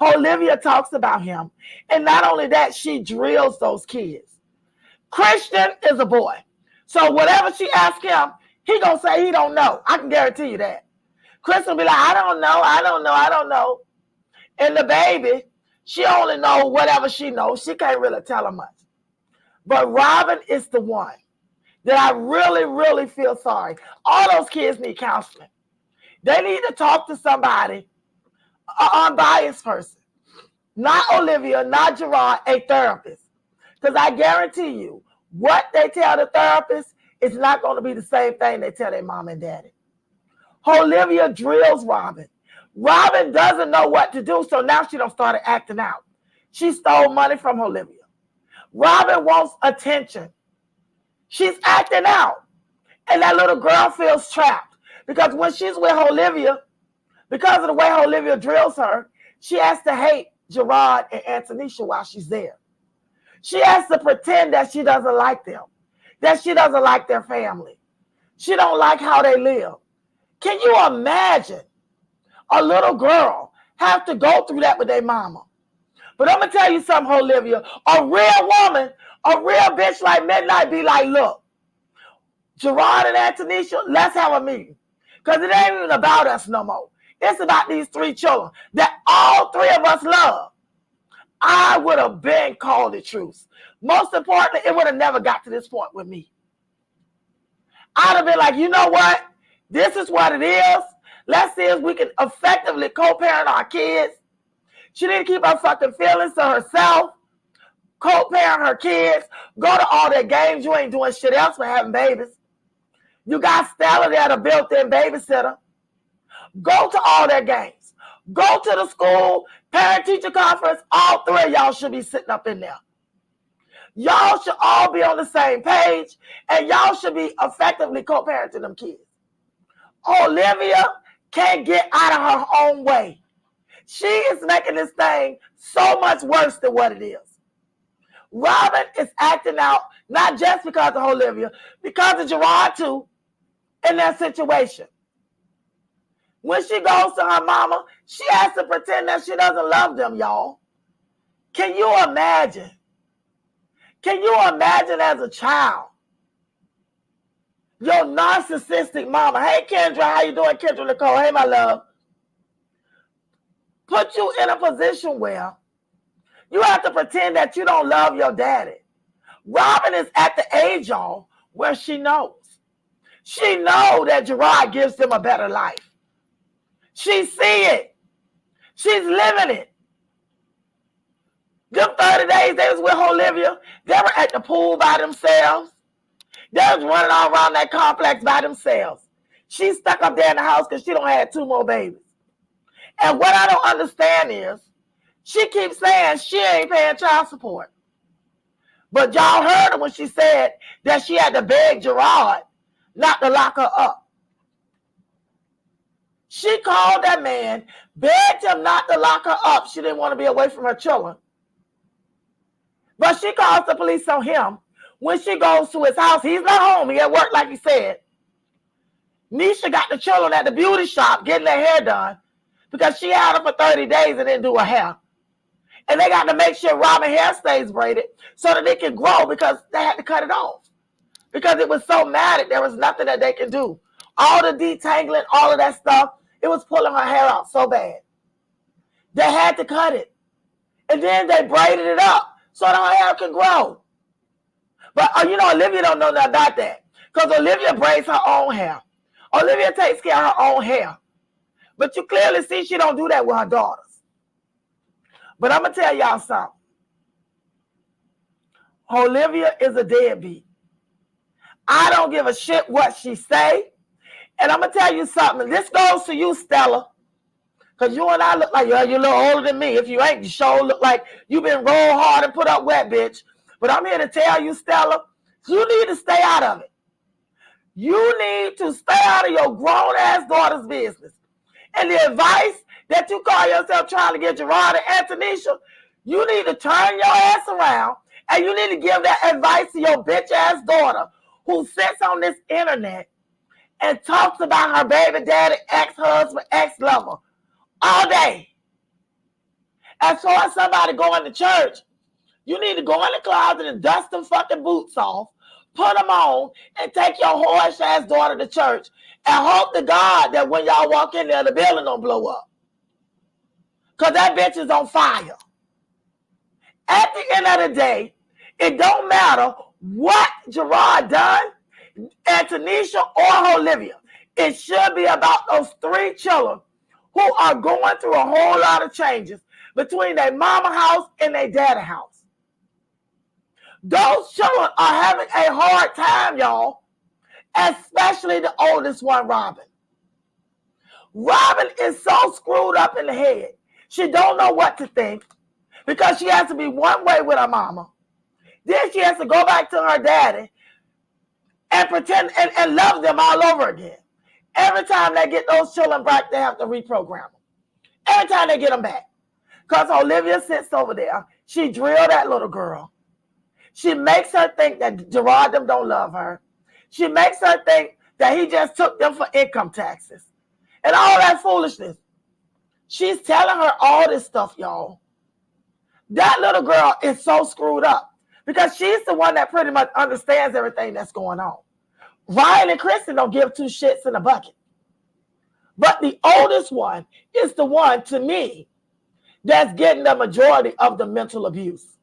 Olivia talks about him. And not only that, she drills those kids. Christian is a boy. So whatever she asks him, he going to say he don't know. I can guarantee you that. Christian will be like, I don't know. And the baby, she only knows whatever she knows. She can't really tell her much. But Robin is the one that I really, really feel sorry. All those kids need counseling. They need to talk to somebody, an unbiased person. Not Olivia, not Jerrod, a therapist. Because I guarantee you, what they tell the therapist is not going to be the same thing they tell their mom and daddy. Olivia drills Robin. Robin doesn't know what to do, so now she done started acting out. She stole money from Olivia. Robin wants attention. She's acting out. And that little girl feels trapped. Because when she's with Olivia, because of the way Olivia drills her, she has to hate Jerrod and Antonisha while she's there. She has to pretend that she doesn't like them, that she doesn't like their family. She don't like how they live. Can you imagine a little girl have to go through that with their mama? But I'm going to tell you something, Olivia. A real woman, a real bitch like Midnight be like, look, Jerrod and Antonisha, let's have a meeting. Because it ain't even about us no more. It's about these three children that all three of us love. I would have been called the truth. Most importantly, it would have never got to this point with me. I'd have been like, you know what? This is what it is. Let's see if we can effectively co-parent our kids. She need to keep her fucking feelings to herself. Co-parent her kids. Go to all their games. You ain't doing shit else but having babies. You got Stella there, a built-in babysitter. Go to all their games. Go to the school, parent-teacher conference. All three of y'all should be sitting up in there. Y'all should all be on the same page, and y'all should be effectively co-parenting them kids. Olivia can't get out of her own way. She is making this thing so much worse than what it is. Robin is acting out, not just because of Olivia, because of Jerrod too, in that situation. When she goes to her mama, she has to pretend that she doesn't love them, y'all. Can you imagine Can you imagine as a child, your narcissistic mama, hey Kendra, how you doing, Kendra Nicole? Hey, my love. Put you in a position where you have to pretend that you don't love your daddy. Robin is at the age, y'all, where she knows. She knows that Jerrod gives them a better life. She see it. She's living it. Them 30 days they was with Olivia, they were at the pool by themselves. They was running all around that complex by themselves. She's stuck up there in the house because she don't have 2 more babies. And what I don't understand is, she keeps saying she ain't paying child support. But y'all heard her when she said that she had to beg Jerrod not to lock her up. She called that man, begged him not to lock her up. She didn't want to be away from her children. But she calls the police on him. When she goes to his house, he's not home. He at work, like he said. Nisha got the children at the beauty shop getting their hair done because she had her for 30 days and didn't do her hair. And they got to make sure Robin hair stays braided so that it can grow because they had to cut it off. Because it was so matted, there was nothing that they can do. All the detangling, all of that stuff, it was pulling her hair out so bad. They had to cut it. And then they braided it up so that her hair can grow. But, Olivia don't know nothing about that. Because Olivia braids her own hair. Olivia takes care of her own hair. But you clearly see she don't do that with her daughters. But I'm going to tell y'all something. Olivia is a deadbeat. I don't give a shit what she say. And I'm going to tell you something. This goes to you, Stella. Because you and I look like you're a little older than me. If you ain't, you sure look like you've been rolled hard and put up wet, bitch. But I'm here to tell you, Stella, you need to stay out of it. You need to stay out of your grown-ass daughter's business. And the advice that you call yourself trying to get Jerrod and Antonisha, you need to turn your ass around and you need to give that advice to your bitch-ass daughter who sits on this internet and talks about her baby daddy, ex-husband, ex-lover all day. As far as somebody going to church, you need to go in the closet and dust them fucking boots off, put them on, and take your whorish-ass daughter to church and hope to God that when y'all walk in there, the building don't blow up. Because that bitch is on fire. At the end of the day, it don't matter what Jerrod done, Antonisha or Olivia. It should be about those 3 children who are going through a whole lot of changes between their mama house and their daddy house. Those children are having a hard time, y'all, especially the oldest one, Robin. Robin is so screwed up in the head. She don't know what to think because she has to be one way with her mama. Then she has to go back to her daddy and pretend and love them all over again. Every time they get those children back, they have to reprogram them. Every time they get them back. Because Olivia sits over there. She drilled that little girl. She makes her think that Jerrod them don't love her. She makes her think that he just took them for income taxes. And all that foolishness. She's telling her all this stuff, y'all. That little girl is so screwed up. Because she's the one that pretty much understands everything that's going on. Ryan and Kristen don't give 2 shits in a bucket. But the oldest one is the one, to me, that's getting the majority of the mental abuse.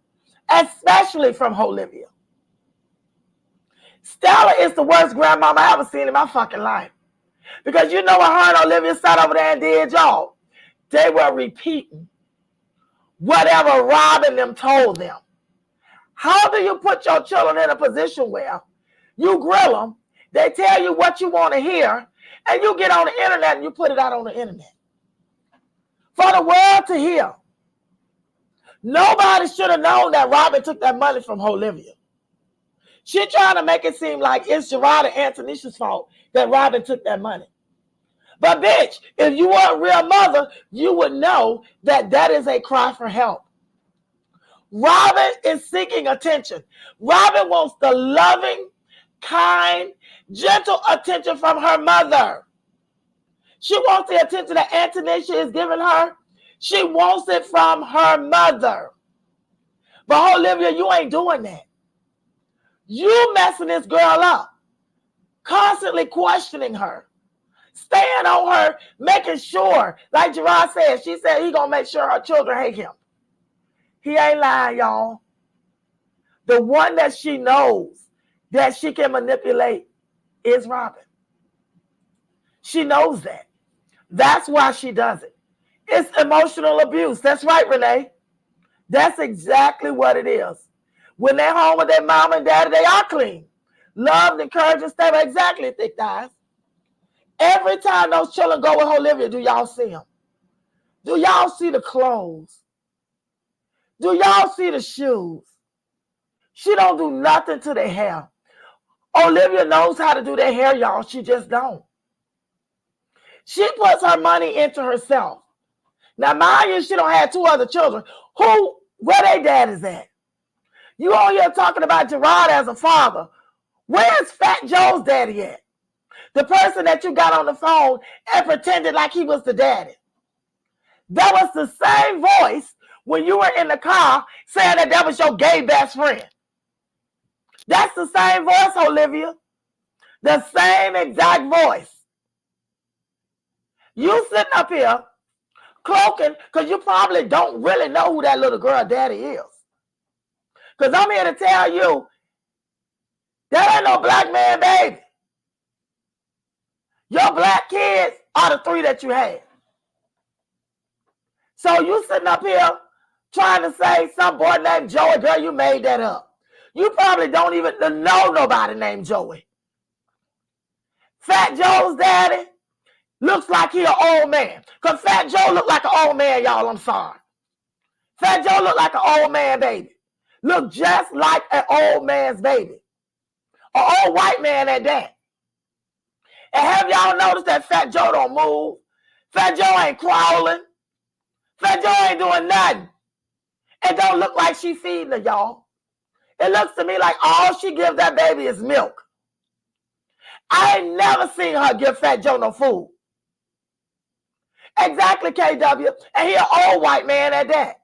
Especially from Olivia. Stella is the worst grandmama I ever seen in my fucking life. Because you know what her and Olivia sat over there and did, y'all? They were repeating whatever Robin them told them. How do you put your children in a position where you grill them, they tell you what you want to hear, and you get on the internet and you put it out on the internet? For the world to hear. Nobody should have known that Robin took that money from Olivia. She trying to make it seem like it's Jerrod and Antonisha's fault that Robin took that money. But bitch, if you were a real mother, you would know that that is a cry for help. Robin is seeking attention. Robin wants the loving, kind, gentle attention from her mother. She wants the attention that Antonisha is giving her. She wants it from her mother. But Olivia, you ain't doing that. You messing this girl up. Constantly questioning her. Staying on her, making sure, like Jerrod said, she said he gonna make sure her children hate him. He ain't lying, y'all. The one that she knows that she can manipulate is Robin. She knows that. That's why she does it. It's emotional abuse. That's right, Renee. That's exactly what it is. When they're home with their mom and daddy, they are clean. Loved, encouraged, and stable. Exactly, thick thighs. Every time those children go with Olivia, do y'all see them? Do y'all see the clothes? Do y'all see the shoes? She don't do nothing to their hair. Olivia knows how to do their hair, y'all. She just don't. She puts her money into herself. Now, mind you, she don't have 2 other children. Where their dad is at? You on here talking about Jerrod as a father. Where's Fat Joe's daddy at? The person that you got on the phone and pretended like he was the daddy. That was the same voice when you were in the car saying that was your gay best friend. That's the same voice, Olivia. The same exact voice. You sitting up here cloaking because you probably don't really know who that little girl daddy is. Because I'm here to tell you, that ain't no black man baby. Your black kids are the 3 that you had. So you sitting up here trying to say some boy named Joey, girl, you made that up. You probably don't even know nobody named Joey. Fat Joe's daddy looks like he an old man. Because Fat Joe look like an old man, y'all, I'm sorry. Fat Joe look like an old man baby. Look just like an old man's baby. An old white man at that. And have y'all noticed that Fat Joe don't move? Fat Joe ain't crawling. Fat Joe ain't doing nothing. It don't look like she feeding her, y'all. It looks to me like all she gives that baby is milk. I ain't never seen her give Fat Joe no food. Exactly, KW. And he an old white man at that.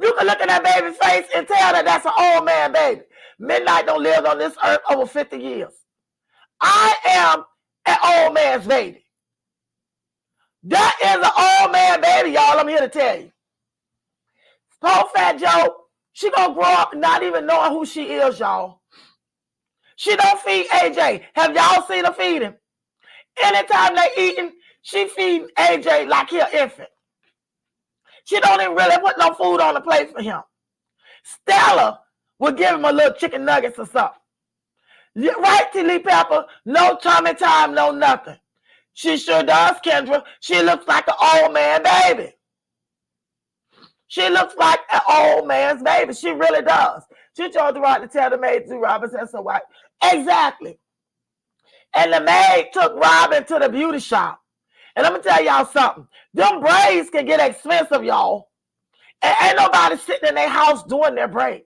You can look at that baby's face and tell that that's an old man baby. Midnight don't live on this earth over 50 years. I am an old man's baby. That is an old man baby, y'all. I'm here to tell you. Poor Fat Joe, she gonna grow up not even knowing who she is, y'all. She don't feed AJ. Have y'all seen her feed him? Anytime they eating, she feeding AJ like he an infant. She don't even really put no food on the plate for him. Stella would give him a little chicken nuggets or something. Right, Tilly Pepper? No tummy time, no nothing. She sure does, Kendra. She looks like an old man baby. She looks like an old man's baby. She really does. She told the right to tell the maid to Robin said so white. Exactly. And the maid took Robin to the beauty shop. And let me tell y'all something. Them braids can get expensive, y'all. And ain't nobody sitting in their house doing their braids.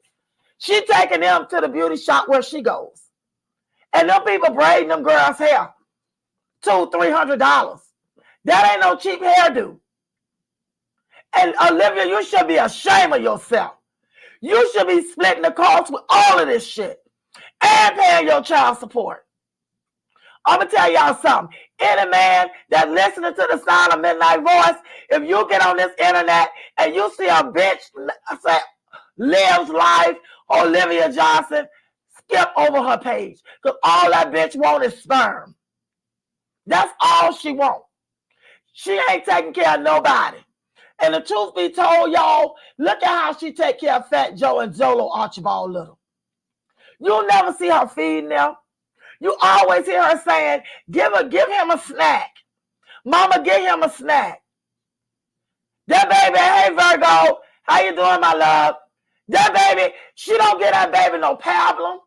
She taking them to the beauty shop where she goes. And them people braiding them girls' hair. $200-$300. That ain't no cheap hairdo. And Olivia, you should be ashamed of yourself. You should be splitting the cost with all of this shit. And paying your child support. I'm going to tell y'all something. Any man that's listening to the sound of Midnight Voice, if you get on this internet and you see a bitch say, lives life, Olivia Johnson, skip over her page. Because all that bitch want is sperm. That's all she want. She ain't taking care of nobody. And the truth be told, y'all, look at how she take care of Fat Joe and Zolo Archibald Little. You'll never see her feeding them. You always hear her saying, give him a snack. Mama, give him a snack. That baby, hey Virgo, how you doing, my love? That baby, she don't give that baby no pablum.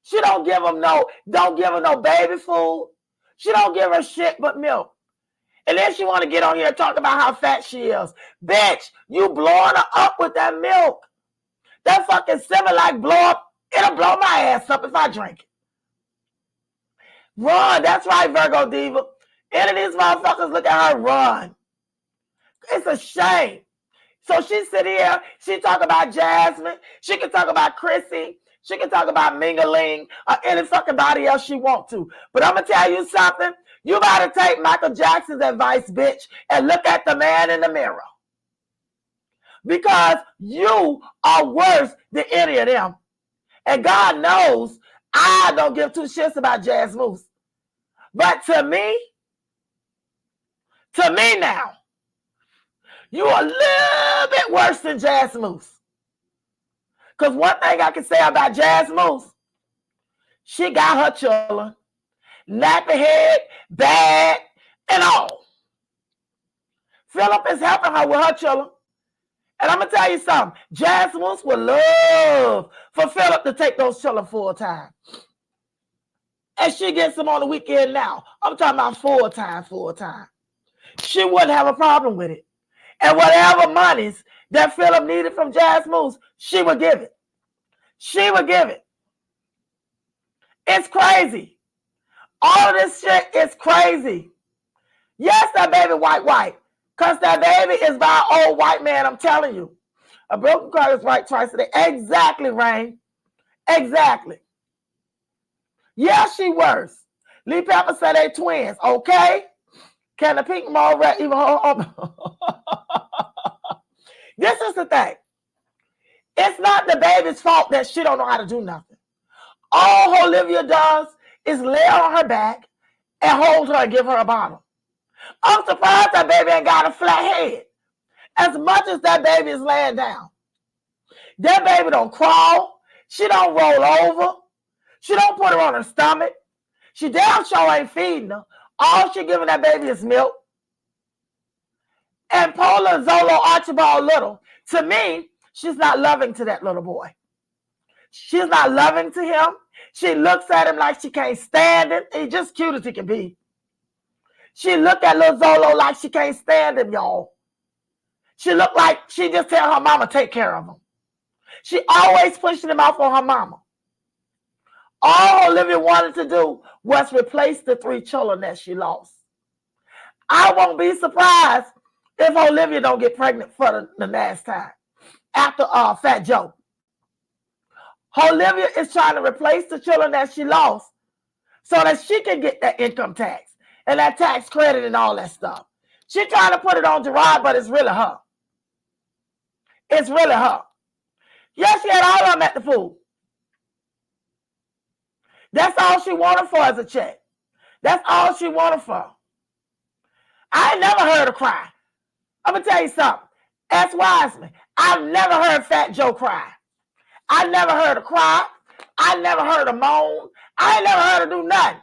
She don't give her no baby food. She don't give her shit but milk. And then she want to get on here and talk about how fat she is. Bitch, you blowing her up with that milk. That fucking Similac blow up. It'll blow my ass up if I drink it. Run. That's right, Virgo Diva. Any of these motherfuckers look at her run. It's a shame. So she sit here. She talk about Jasmine. She can talk about Chrissy. She can talk about mingling or any fucking body else she want to. But I'm going to tell you something. You got to take Michael Jackson's advice, bitch, and look at the man in the mirror. Because you are worse than any of them. And God knows I don't give two shits about Jazz Moose. But to me now, you are a little bit worse than Jazz Moose. Because one thing I can say about Jazz Moose, she got her children, nappy head, bad, and all. Philip is helping her with her children. And I'm going to tell you something. Jazz Moose would love for Philip to take those children full time. And she gets them on the weekend now. I'm talking about full time. She wouldn't have a problem with it. And whatever monies that Philip needed from Jazz Moose, she would give it. She would give it. It's crazy. All of this shit is crazy. Yes, that baby white. Because that baby is by an old white man, I'm telling you. A broken car is right twice a day. Exactly, Rain. Exactly. Yeah, she worse. Lee Pepper said they twins, okay? Can the pink mole rat even hold This is the thing. It's not the baby's fault that she don't know how to do nothing. All Olivia does is lay on her back and hold her and give her a bottle. I'm surprised that baby ain't got a flat head. As much as that baby is laying down. That baby don't crawl. She don't roll over. She don't put her on her stomach. She damn sure ain't feeding her. All she giving that baby is milk. And Paula, Zolo, Archibald Little, to me, she's not loving to that little boy. She's not loving to him. She looks at him like she can't stand him. He's just cute as he can be. She look at little Zolo like she can't stand him, y'all. She look like she just tell her mama take care of him. She always pushing him off on her mama. All Olivia wanted to do was replace the 3 children that she lost. I won't be surprised if Olivia don't get pregnant for the last time after Fat Joe. Olivia is trying to replace the children that she lost so that she can get that income tax and that tax credit and all that stuff. She's trying to put it on Jerrod, but it's really her. It's really her. Yes, she had all of them at the pool. That's all she wanted for as a check. That's all she wanted for. I ain't never heard her cry. I'm going to tell you something. Ask Wiseman. I've never heard Fat Joe cry. I never heard her cry. I never heard her moan. I ain't never heard her do nothing.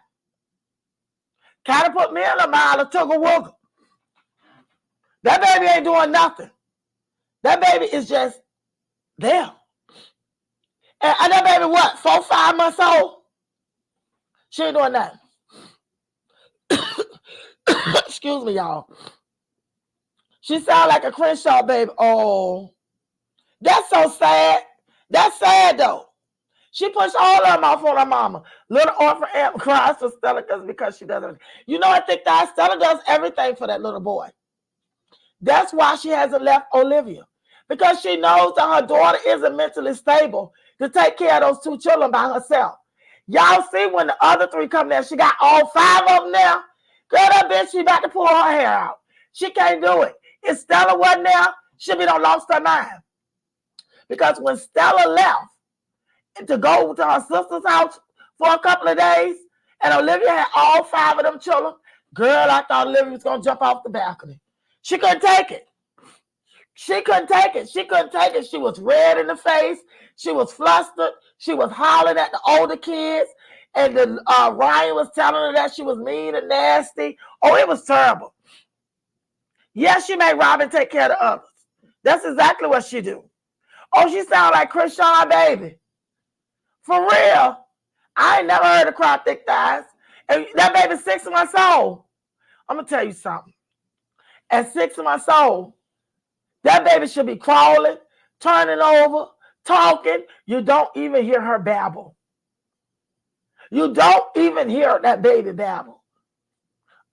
Kind of put me in a mile of tuggle wuggle. That baby ain't doing nothing. That baby is just there. And that baby, what, 4, 5 months old? She ain't doing nothing. Excuse me, y'all. She sound like a Crenshaw baby. Oh, that's so sad. That's sad, though. She pushed all of them off on her mama. Little orphan aunt cries for Stella because she doesn't. You know, I think that Stella does everything for that little boy. That's why she hasn't left Olivia. Because she knows that her daughter isn't mentally stable to take care of those 2 children by herself. Y'all see when the other 3 come there, she got all 5 of them now. Girl, that bitch, she about to pull her hair out. She can't do it. If Stella wasn't there, she'd be done lost her mind. Because when Stella left to go to her sister's house for a couple of days, and Olivia had all 5 of them children, girl, I thought Olivia was going to jump off the balcony. She couldn't take it. She couldn't take it. She couldn't take it. She was red in the face. She was flustered. She was hollering at the older kids. And Ryan was telling her that she was mean and nasty. Oh, it was terrible. Yes, she made Robin take care of the others. That's exactly what she do. Oh, she sound like Krishan baby. For real. I ain't never heard her cry thick thighs. And that baby's 6 months old. I'm going to tell you something. At 6 months old, that baby should be crawling, turning over, talking. You don't even hear her babble. You don't even hear that baby babble.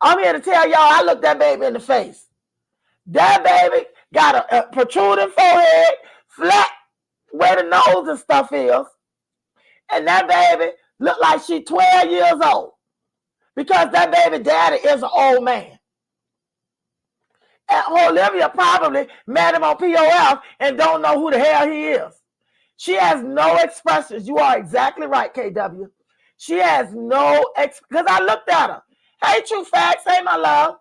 I'm here to tell y'all, I looked that baby in the face. That baby got a protruding forehead, flat where the nose and stuff is. And that baby looked like she 12 years old because that baby daddy is an old man. And Olivia probably met him on POF and don't know who the hell he is. She has no expressions. You are exactly right, KW. She has no because I looked at her. Hey, true facts. Hey, my love.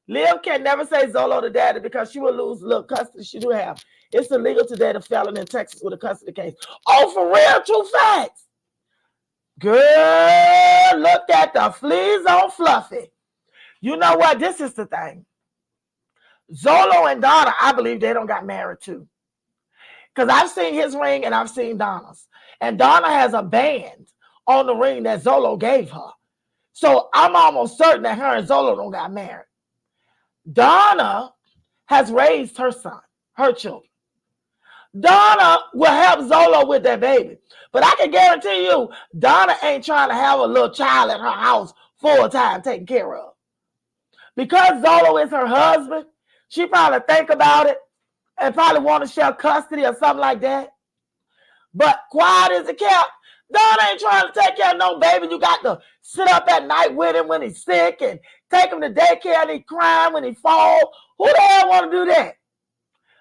Liv can never say Zolo to daddy because she will lose little custody she do have. It's illegal today to felon in Texas with a custody case. Oh, for real, true facts. Girl, look at the fleas on Fluffy. You know what? This is the thing. Zolo and Donna, I believe they don't got married too. Because I've seen his ring and I've seen Donna's. And Donna has a band on the ring that Zolo gave her. So I'm almost certain that her and Zolo don't got married. Donna has raised her son, her children. Donna will help Zolo with that baby. But I can guarantee you, Donna ain't trying to have a little child at her house full time taken care of. Because Zolo is her husband, she probably think about it and probably want to share custody or something like that. But quiet as a cat, Donna ain't trying to take care of no baby. You got to sit up at night with him when he's sick and take him to daycare and he crying when he falls. Who the hell want to do that?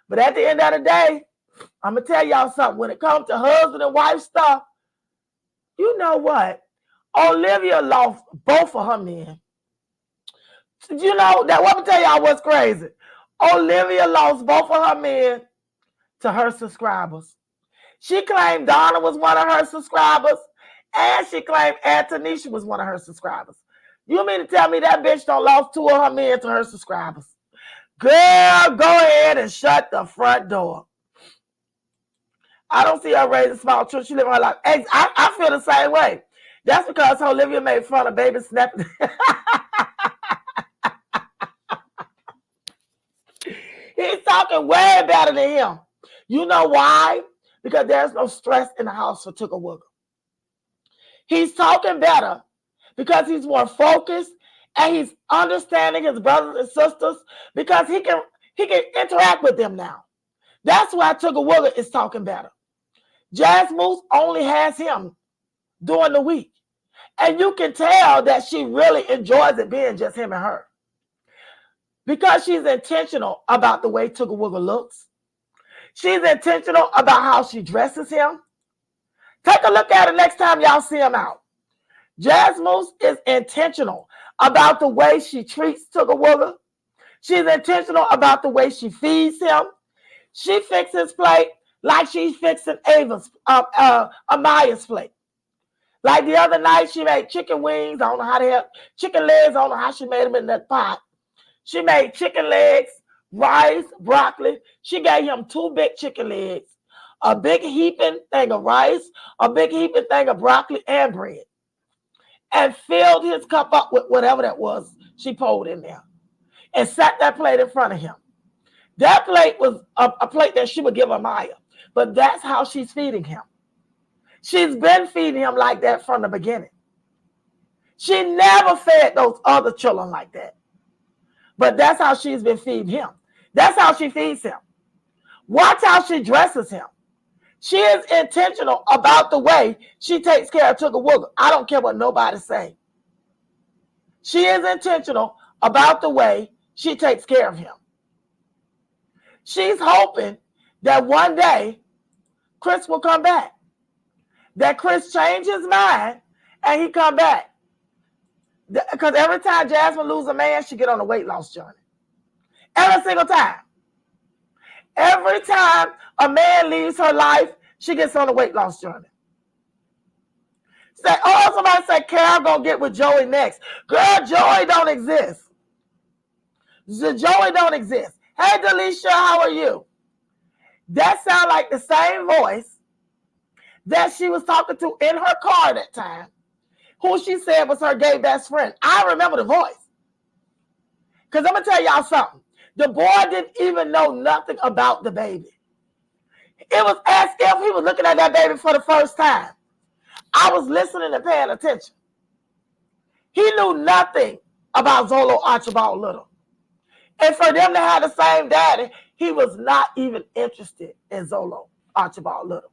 But at the end of the day, I'm going to tell y'all something. When it comes to husband and wife stuff, you know what? Olivia lost both of her men. You know, that. Let me tell y'all what's crazy. Olivia lost both of her men to her subscribers. She claimed Donna was one of her subscribers, and she claimed Antonisha was one of her subscribers. You mean to tell me that bitch don't lost two of her men to her subscribers? Girl, go ahead and shut the front door. I don't see her raising small children. She living her life. I feel the same way. That's because Olivia made fun of baby snapping. He's talking way better than him. You know why? Because there's no stress in the house for Tooka Wooga. He's talking better because he's more focused and he's understanding his brothers and sisters because he can interact with them now. That's why Tooka Wooga is talking better. Jazz Moose only has him during the week. And you can tell that she really enjoys it being just him and her. Because she's intentional about the way Tooka Wooga looks. She's intentional about how she dresses him. Take a look at it next time y'all see him out. Jazz Moose is intentional about the way she treats Tooka Wooga. She's intentional about the way she feeds him. She fixes plate like she's fixing Amaya's plate. Like the other night, she made chicken wings. I don't know how to help. Chicken legs. I don't know how she made them in that pot. She made chicken legs, rice, broccoli. She gave him 2 big chicken legs, a big heaping thing of rice, a big heaping thing of broccoli and bread, and filled his cup up with whatever that was she poured in there, and sat that plate in front of him. That plate was a plate that she would give Amaya, but that's how she's feeding him. She's been feeding him like that from the beginning. She never fed those other children like that. But that's how she's been feeding him. That's how she feeds him. Watch how she dresses him. She is intentional about the way she takes care of Tooka Wooga. I don't care what nobody say. She is intentional about the way she takes care of him. She's hoping that one day Chris will come back. That Chris change his mind and he come back. Because every time Jasmine loses a man, she get on a weight loss journey. Every single time. Every time a man leaves her life, she gets on a weight loss journey. Say, oh, somebody said Carol gonna get with Joey next. Girl, Joey don't exist. Joey don't exist. Hey, Delisha, how are you? That sounds like the same voice that she was talking to in her car that time, who she said was her gay best friend. I remember the voice. Because I'm going to tell y'all something. The boy didn't even know nothing about the baby. It was as if he was looking at that baby for the first time. I was listening and paying attention. He knew nothing about Zolo Archibald Little. And for them to have the same daddy, he was not even interested in Zolo Archibald Little.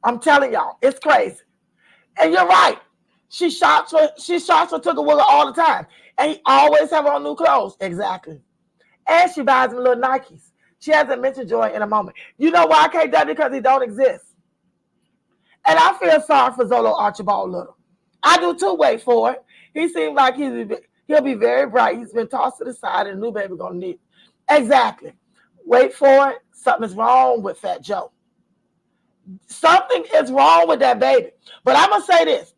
I'm telling y'all, it's crazy. And you're right. She shops for Tooka Wooga all the time. And he always have on new clothes. Exactly. And she buys him little Nikes. She hasn't mentioned Joy in a moment. You know why, KW? Because he don't exist. And I feel sorry for Zolo Archibald Little. I do too, wait for it. He seems like he'll be very bright. He's been tossed to the side and a new baby gonna need it. Exactly. Wait for it. Something's wrong with Fat Joe. Something is wrong with that baby. But I'm gonna say this.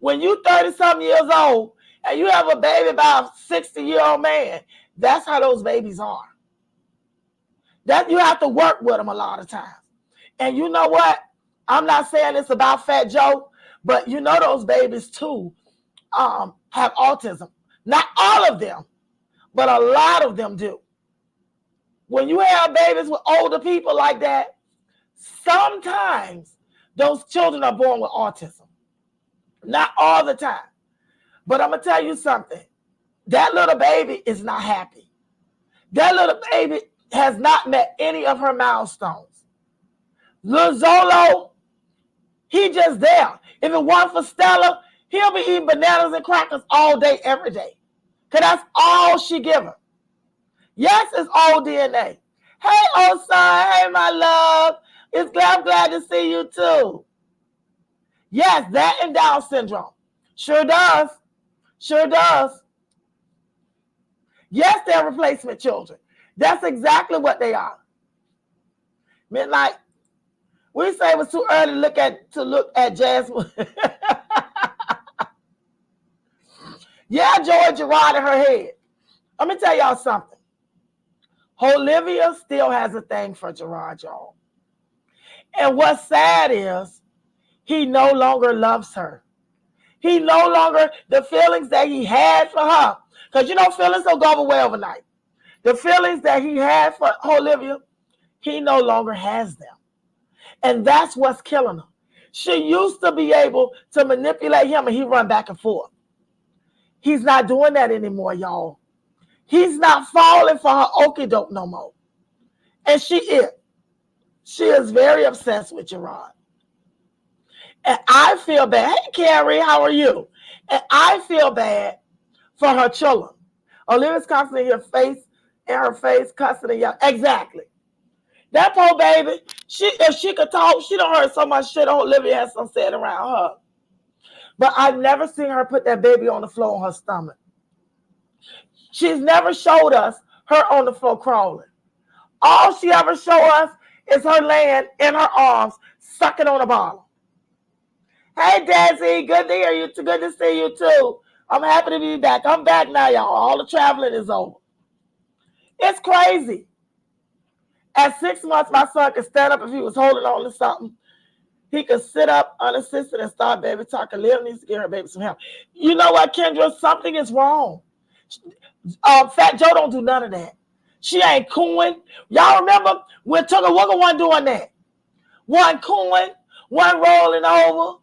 When you 30-something years old and you have a baby by a 60-year-old man, that's how those babies are. That you have to work with them a lot of times. And you know what? I'm not saying it's about Fat Joe, but you know those babies too have autism. Not all of them, but a lot of them do. When you have babies with older people like that, sometimes those children are born with autism. Not all the time. But I'm going to tell you something. That little baby is not happy. That little baby has not met any of her milestones. Lil Zolo, he just there. If it weren't for Stella, he'll be eating bananas and crackers all day, every day. Because that's all she give him. Yes, it's old DNA. Hey, old son. Hey, my love. I'm glad to see you too. Yes, that and Down syndrome. Sure does. Sure does. Yes, they're replacement children. That's exactly what they are. Midnight. We say it was too early to look at Jasmine. Yeah, Joy Jerrod in her head. Let me tell y'all something. Olivia still has a thing for Jerrod, y'all. And what's sad is he no longer loves her. He no longer, the feelings that he had for her, because you know feelings don't go away overnight. The feelings that he had for Olivia, he no longer has them. And that's what's killing her. She used to be able to manipulate him and he run back and forth. He's not doing that anymore, y'all. He's not falling for her okie doke no more. And she is. She is very obsessed with Jerrod. And I feel bad. Hey, Carrie, how are you? And I feel bad for her children. Olivia's constantly in her face, cussing and yelling. Exactly. That poor baby, if she could talk, she done heard so much shit Olivia has some said around her. But I've never seen her put that baby on the floor on her stomach. She's never showed us her on the floor crawling. All she ever showed us is her laying in her arms, sucking on a bottle. Hey, Jazzy, good to hear you. Good to see you, too. I'm happy to be back. I'm back now, y'all. All the traveling is over. It's crazy. At 6 months, my son could stand up if he was holding on to something. He could sit up unassisted and start baby talking. Liv needs to give her baby some help. You know what, Kendra? Something is wrong. Fat Joe don't do none of that. She ain't cooing. Y'all remember when Tooka Wooga wasn't doing that? One cooing, one rolling over.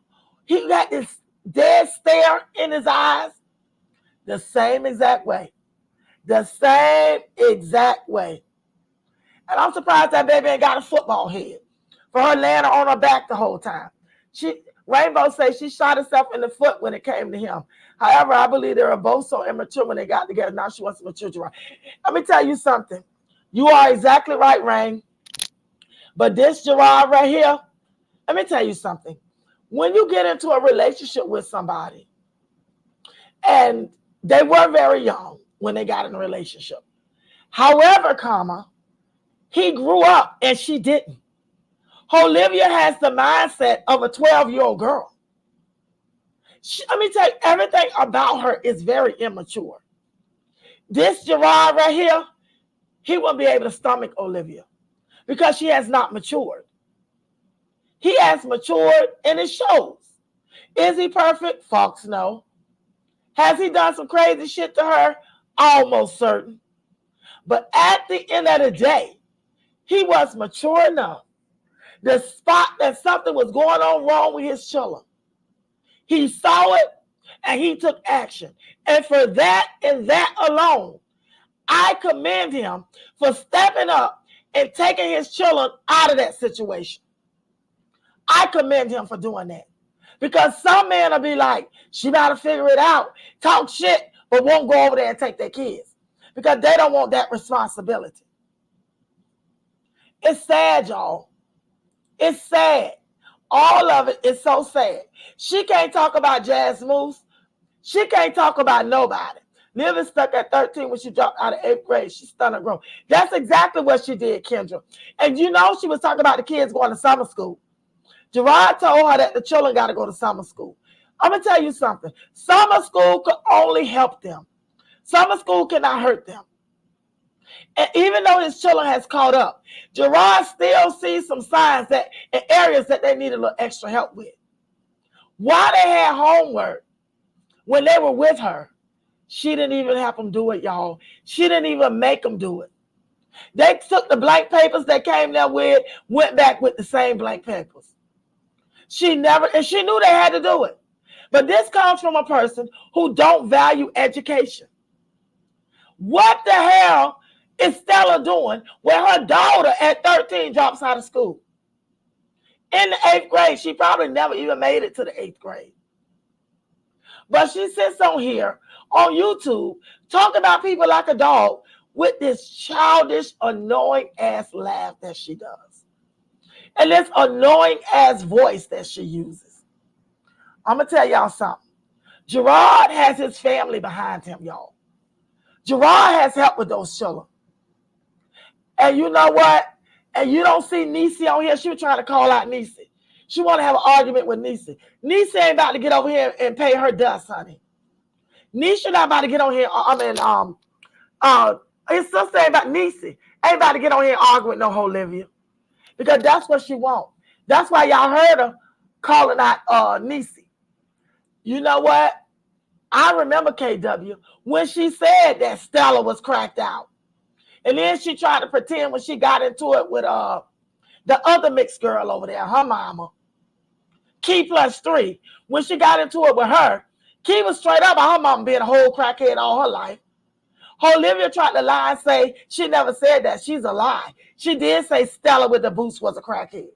He got this dead stare in his eyes. The same exact way. The same exact way. And I'm surprised that baby ain't got a football head for her laying on her back the whole time. Rainbow says she shot herself in the foot when it came to him. However, I believe they were both so immature when they got together. Now she wants to mature Jerrod. Let me tell you something. You are exactly right, Rain. But this Jerrod right here, let me tell you something. When you get into a relationship with somebody, and they were very young when they got in a relationship. However, he grew up and she didn't. Olivia has the mindset of a 12-year-old girl. Let me tell you, everything about her is very immature. This Jerrod right here, he won't be able to stomach Olivia because she has not matured. He has matured and it shows. Is he perfect? Fox, no. Has he done some crazy shit to her? Almost certain. But at the end of the day, he was mature enough to spot that something was going on wrong with his children. He saw it and he took action. And for that and that alone, I commend him for stepping up and taking his children out of that situation. I I commend him for doing that. Because some men will be like, she gotta figure it out, talk shit, but won't go over there and take their kids. Because they don't want that responsibility. It's sad, y'all. It's sad. All of it is so sad. She can't talk about Jazz Moose. She can't talk about nobody. Living stuck at 13 when she dropped out of 8th grade. She stunned her growth. That's exactly what she did, Kendra. And you know she was talking about the kids going to summer school. Jerrod told her that the children got to go to summer school. I'm going to tell you something. Summer school could only help them. Summer school cannot hurt them. And even though his children has caught up, Jerrod still sees some signs that in areas that they need a little extra help with. While they had homework, when they were with her, she didn't even have them do it, y'all. She didn't even make them do it. They took the blank papers they came there with, went back with the same blank papers. She knew they had to do it. But this comes from a person who don't value education. What the hell is Stella doing when her daughter at 13 drops out of school? In the 8th grade, she probably never even made it to the 8th grade. But she sits on here on YouTube talking about people like a dog with this childish, annoying ass laugh that she does. And this annoying ass voice that she uses. I'm going to tell y'all something. Jerrod has his family behind him, y'all. Jerrod has help with those children. And you know what? And you don't see Niecy on here. She was trying to call out Niecy. She want to have an argument with Niecy. Niecy ain't about to get over here and pay her dust, honey. Niecy not about to get on here. His sister ain't about Niecy. Ain't about to get on here and argue with no Olivia. Because that's what she want. That's why y'all heard her calling out Niecy. You know what? I remember KW when she said that Stella was cracked out. And then she tried to pretend when she got into it with the other mixed girl over there, her mama. Key +3. When she got into it with her, Key was straight up about her mama being a whole crackhead all her life. Olivia tried to lie and say she never said that. She's a lie. She did say Stella with the boots was a crackhead.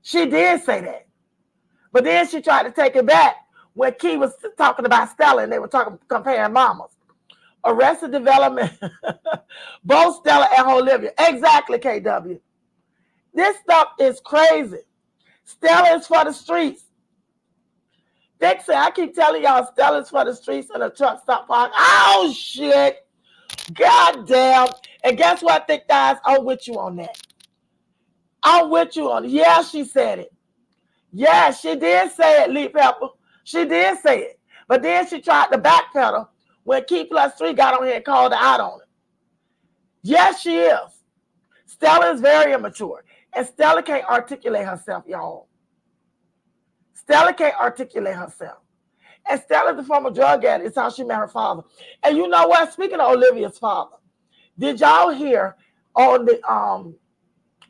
She did say that. But then she tried to take it back when Key was talking about Stella and they were comparing mamas. Arrested Development, both Stella and Olivia. Exactly, KW. This stuff is crazy. Stella is for the streets. Dixie, I keep telling y'all, Stella is for the streets and a truck stop park. Oh, shit. God damn. And guess what, Thick Thighs? I'm with you on that. I'm with you on it. Yeah, she said it. Yeah, she did say it, Lee Pepper. She did say it. But then she tried to backpedal when Key +3 got on here and called her out on it. Yes, she is. Stella is very immature. And Stella can't articulate herself, y'all. Stella can't articulate herself. And Stella's a former drug addict. It's how she met her father. And you know what? Speaking of Olivia's father, did y'all hear on the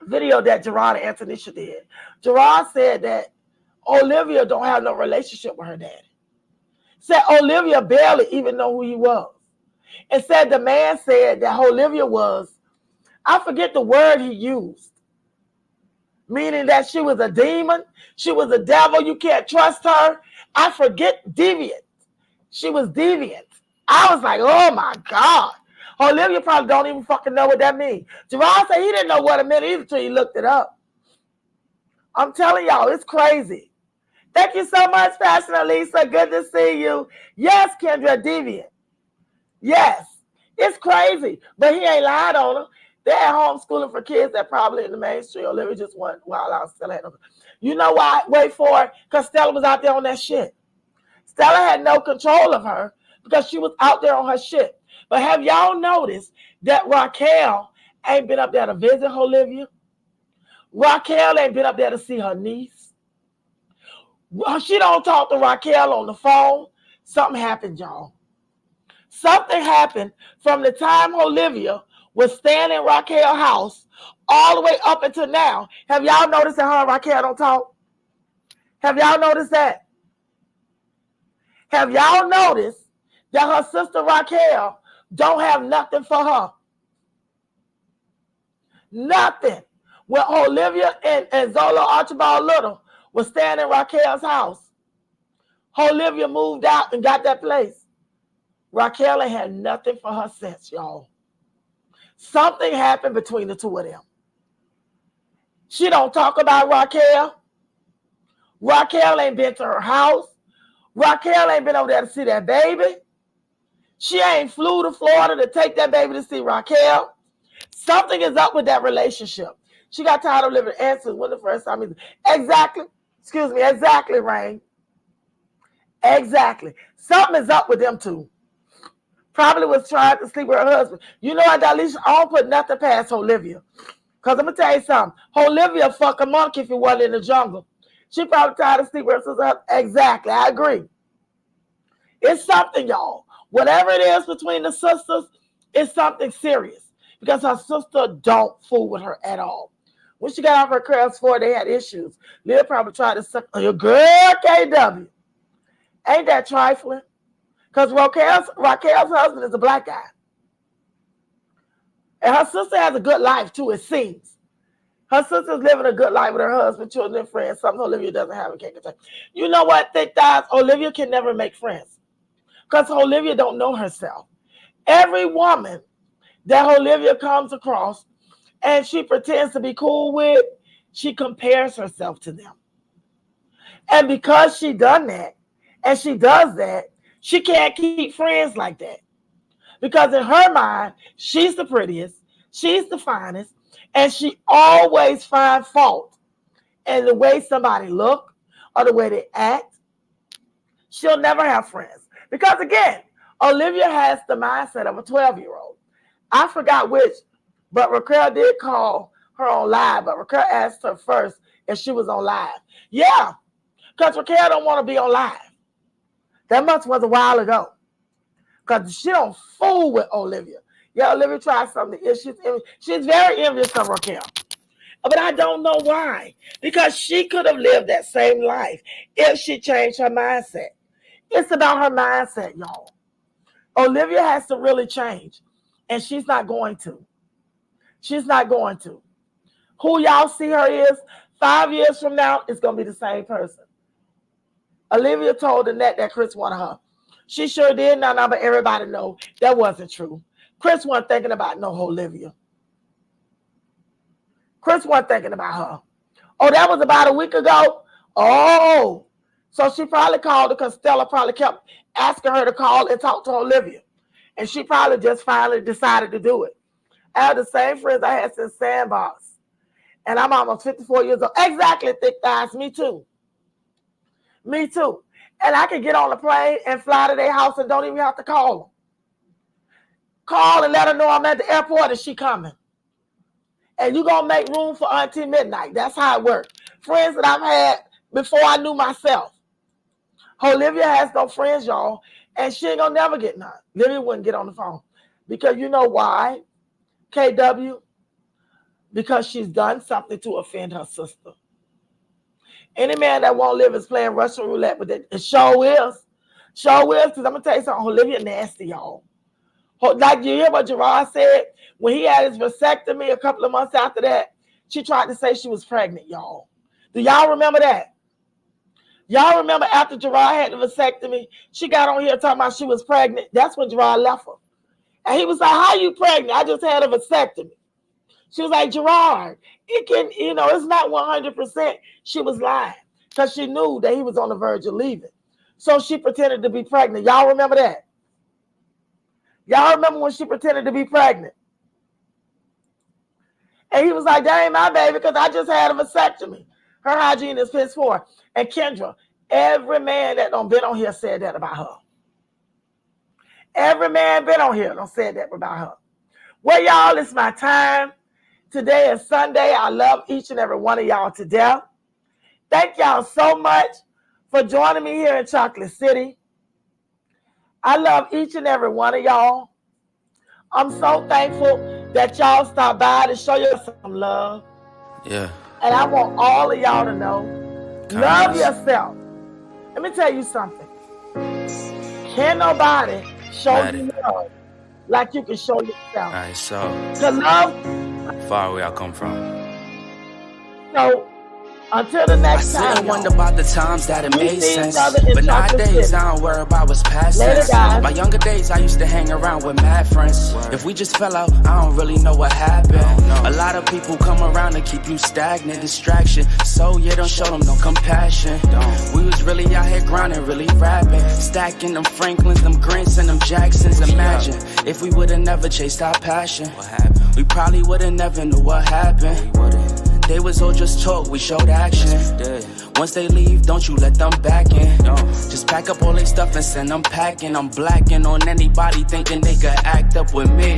video that Jerrod and Antonisha did? Jerrod said that Olivia don't have no relationship with her daddy. Said Olivia barely even know who he was. And said the man said that Olivia was, I forget the word he used, meaning that she was a demon, she was a devil, you can't trust her. I forget, deviant. She was deviant. I was like, oh my God. Olivia probably don't even fucking know what that means. Jerrod said he didn't know what it meant either until he looked it up. I'm telling y'all, it's crazy. Thank you so much, Pastor Lisa. Good to see you. Yes, Kendra, deviant. Yes, it's crazy. But he ain't lied on her. They're homeschooling for kids that probably in the mainstream. Olivia just went while I was still at them. You know why? Wait for it. Because Stella was out there on that shit. Stella had no control of her because she was out there on her shit. But have y'all noticed that Raquel ain't been up there to visit Olivia? Raquel ain't been up there to see her niece. She don't talk to Raquel on the phone. Something happened, y'all. Something happened from the time Olivia was staying in Raquel's house all the way up until now. Have y'all noticed that her and Raquel don't talk? Have y'all noticed that? Have y'all noticed that her sister Raquel don't have nothing for her? Nothing. When Olivia and Zola Archibald Little was staying in Raquel's house, Olivia moved out and got that place. Raquel ain't had nothing for her since, y'all. Something happened between the two of them. She don't talk about Raquel. Raquel ain't been to her house. Raquel ain't been over there to see that baby. She ain't flew to Florida to take that baby to see Raquel. Something is up with that relationship. She got tired of living answers when the first time. Exactly. Excuse me. Exactly, Rain. Exactly. Something is up with them two. Probably was trying to sleep with her husband. You know what, Dalisha? I don't put nothing past Olivia. Because I'm going to tell you something. Olivia fuck a monkey if he wasn't in the jungle. She probably tired of sleeping with her sister. Exactly. I agree. It's something, y'all. Whatever it is between the sisters, it's something serious. Because her sister don't fool with her at all. When she got off her class 4, they had issues. Leah probably tried to suck your girl, KW. Ain't that trifling? Because Raquel's husband is a black guy. And her sister has a good life, too, it seems. Her sister's living a good life with her husband, children, and friends, something Olivia doesn't have and can't contain. You know what, Thick Thighs? Olivia can never make friends. Because Olivia don't know herself. Every woman that Olivia comes across and she pretends to be cool with, she compares herself to them. And because she done that, and she does that, she can't keep friends like that. Because in her mind, she's the prettiest, she's the finest, and she always finds fault in the way somebody look or the way they act. She'll never have friends. Because again, Olivia has the mindset of a 12-year-old. I forgot which, but Raquel did call her on live, but Raquel asked her first if she was on live. Yeah, because Raquel don't want to be on live. That much was a while ago. Because she don't fool with Olivia. Yeah, Olivia tried something. She's very envious of Raquel. But I don't know why. Because she could have lived that same life if she changed her mindset. It's about her mindset, y'all. Olivia has to really change. And she's not going to. She's not going to. Who y'all see her is, 5 years from now, it's going to be the same person. Olivia told Annette that Chris wanted her. She sure did. Now, but everybody know that wasn't true. Chris wasn't thinking about no Olivia. Chris wasn't thinking about her. Oh, that was about a week ago? Oh, so she probably called her because Stella probably kept asking her to call and talk to Olivia. And she probably just finally decided to do it. I have the same friends I had since Sandbox. And I'm almost 54 years old. Exactly, Thick Thighs. Me too. Me too. And I can get on a plane and fly to their house and don't even have to call them. Call and let her know I'm at the airport and she coming. And you're going to make room for Auntie Midnight. That's how it works. Friends that I've had before I knew myself. Olivia has no friends, y'all. And she ain't going to never get none. Olivia wouldn't get on the phone. Because you know why? KW? Because she's done something to offend her sister. Any man that won't live is playing Russian roulette with it. It sure is. Sure is, because I'm going to tell you something. Olivia nasty, y'all. Like you hear what Jerrod said? When he had his vasectomy a couple of months after that, she tried to say she was pregnant, y'all. Do y'all remember that? Y'all remember after Jerrod had the vasectomy, she got on here talking about she was pregnant. That's when Jerrod left her. And he was like, how you pregnant? I just had a vasectomy. She was like, Jerrod, it can, it's not 100%. She was lying because she knew that he was on the verge of leaving. So she pretended to be pregnant. Y'all remember that? Y'all remember when she pretended to be pregnant? And he was like, that ain't my baby because I just had a vasectomy. Her hygiene is piss poor. And Kendra, every man that done been on here said that about her. Every man been on here done said that about her. Well, y'all, it's my time. Today is Sunday. I love each and every one of y'all to death. Thank y'all so much for joining me here in Chocolate City. I love each and every one of y'all. I'm so thankful that y'all stopped by to show you some love. Yeah. And I want all of y'all to know, love yourself. Let me tell you something. Can't nobody show you love like you can show yourself. Alright, so to love. far away I come from. So until the next time, I still wonder about the times that it made sense. But nowadays I don't worry about what's past tense. My younger days I used to hang around with mad friends. If we just fell out, I don't really know what happened. A lot of people come around to keep you stagnant, distraction. So you don't show them no compassion. We was really out here grinding, really rapping, stacking them Franklins, them Grants, and them Jacksons. Imagine if we would've never chased our passion. We probably would've never knew what happened. They was all just talk, we showed action. Once they leave, don't you let them back in. Just pack up all their stuff and send them packing. I'm blacking on anybody thinking they could act up with me.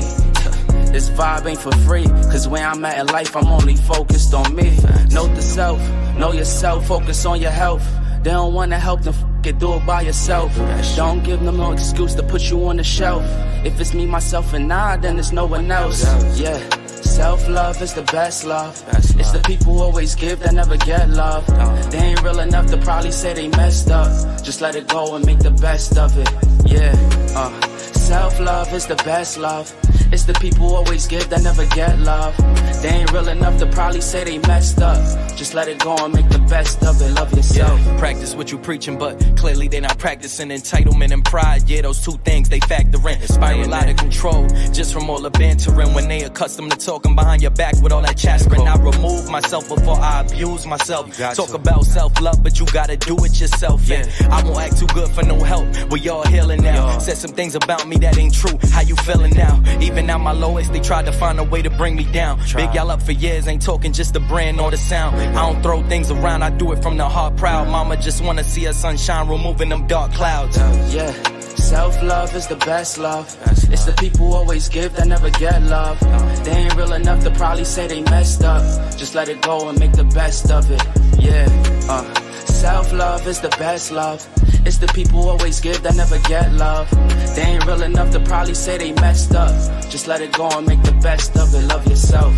This vibe ain't for free, cause where I'm at in life, I'm only focused on me. Note the self, know yourself, focus on your health. They don't wanna help them, it, do it by yourself. Don't give them no excuse to put you on the shelf. If it's me, myself, and I, then there's no one else. Yeah. Self-love is the best love. It's the people who always give that never get love. They ain't real enough to probably say they messed up. Just let it go and make the best of it. Yeah, self-love is the best love. It's the people who always give that never get love. They ain't real enough to probably say they messed up. Just let it go and make the best of it. Love yourself. Yeah, practice what you preaching, but clearly they not practicing entitlement and pride. Yeah, those two things they factor in. Spiral out of control just from all the bantering. When they accustomed to talking behind your back with all that chattering. I remove myself before I abuse myself. Talk about self-love, but you gotta do it yourself. Yeah, I won't act too good for no help. We all healing now. Said some things about me that ain't true. How you feeling now? Even at my lowest, they tried to find a way to bring me down. Big y'all up for years, ain't talking just the brand or the sound. I don't throw things around, I do it from the heart proud. Mama just wanna see her sunshine, removing them dark clouds. Yeah, self-love is the best love. It's the people who always give that never get love. They ain't real enough to probably say they messed up. Just let it go and make the best of it. Yeah, self-love is the best love. It's the people who always give that never get love. They ain't real enough to probably say they messed up. Just let it go and make the best of it. Love yourself.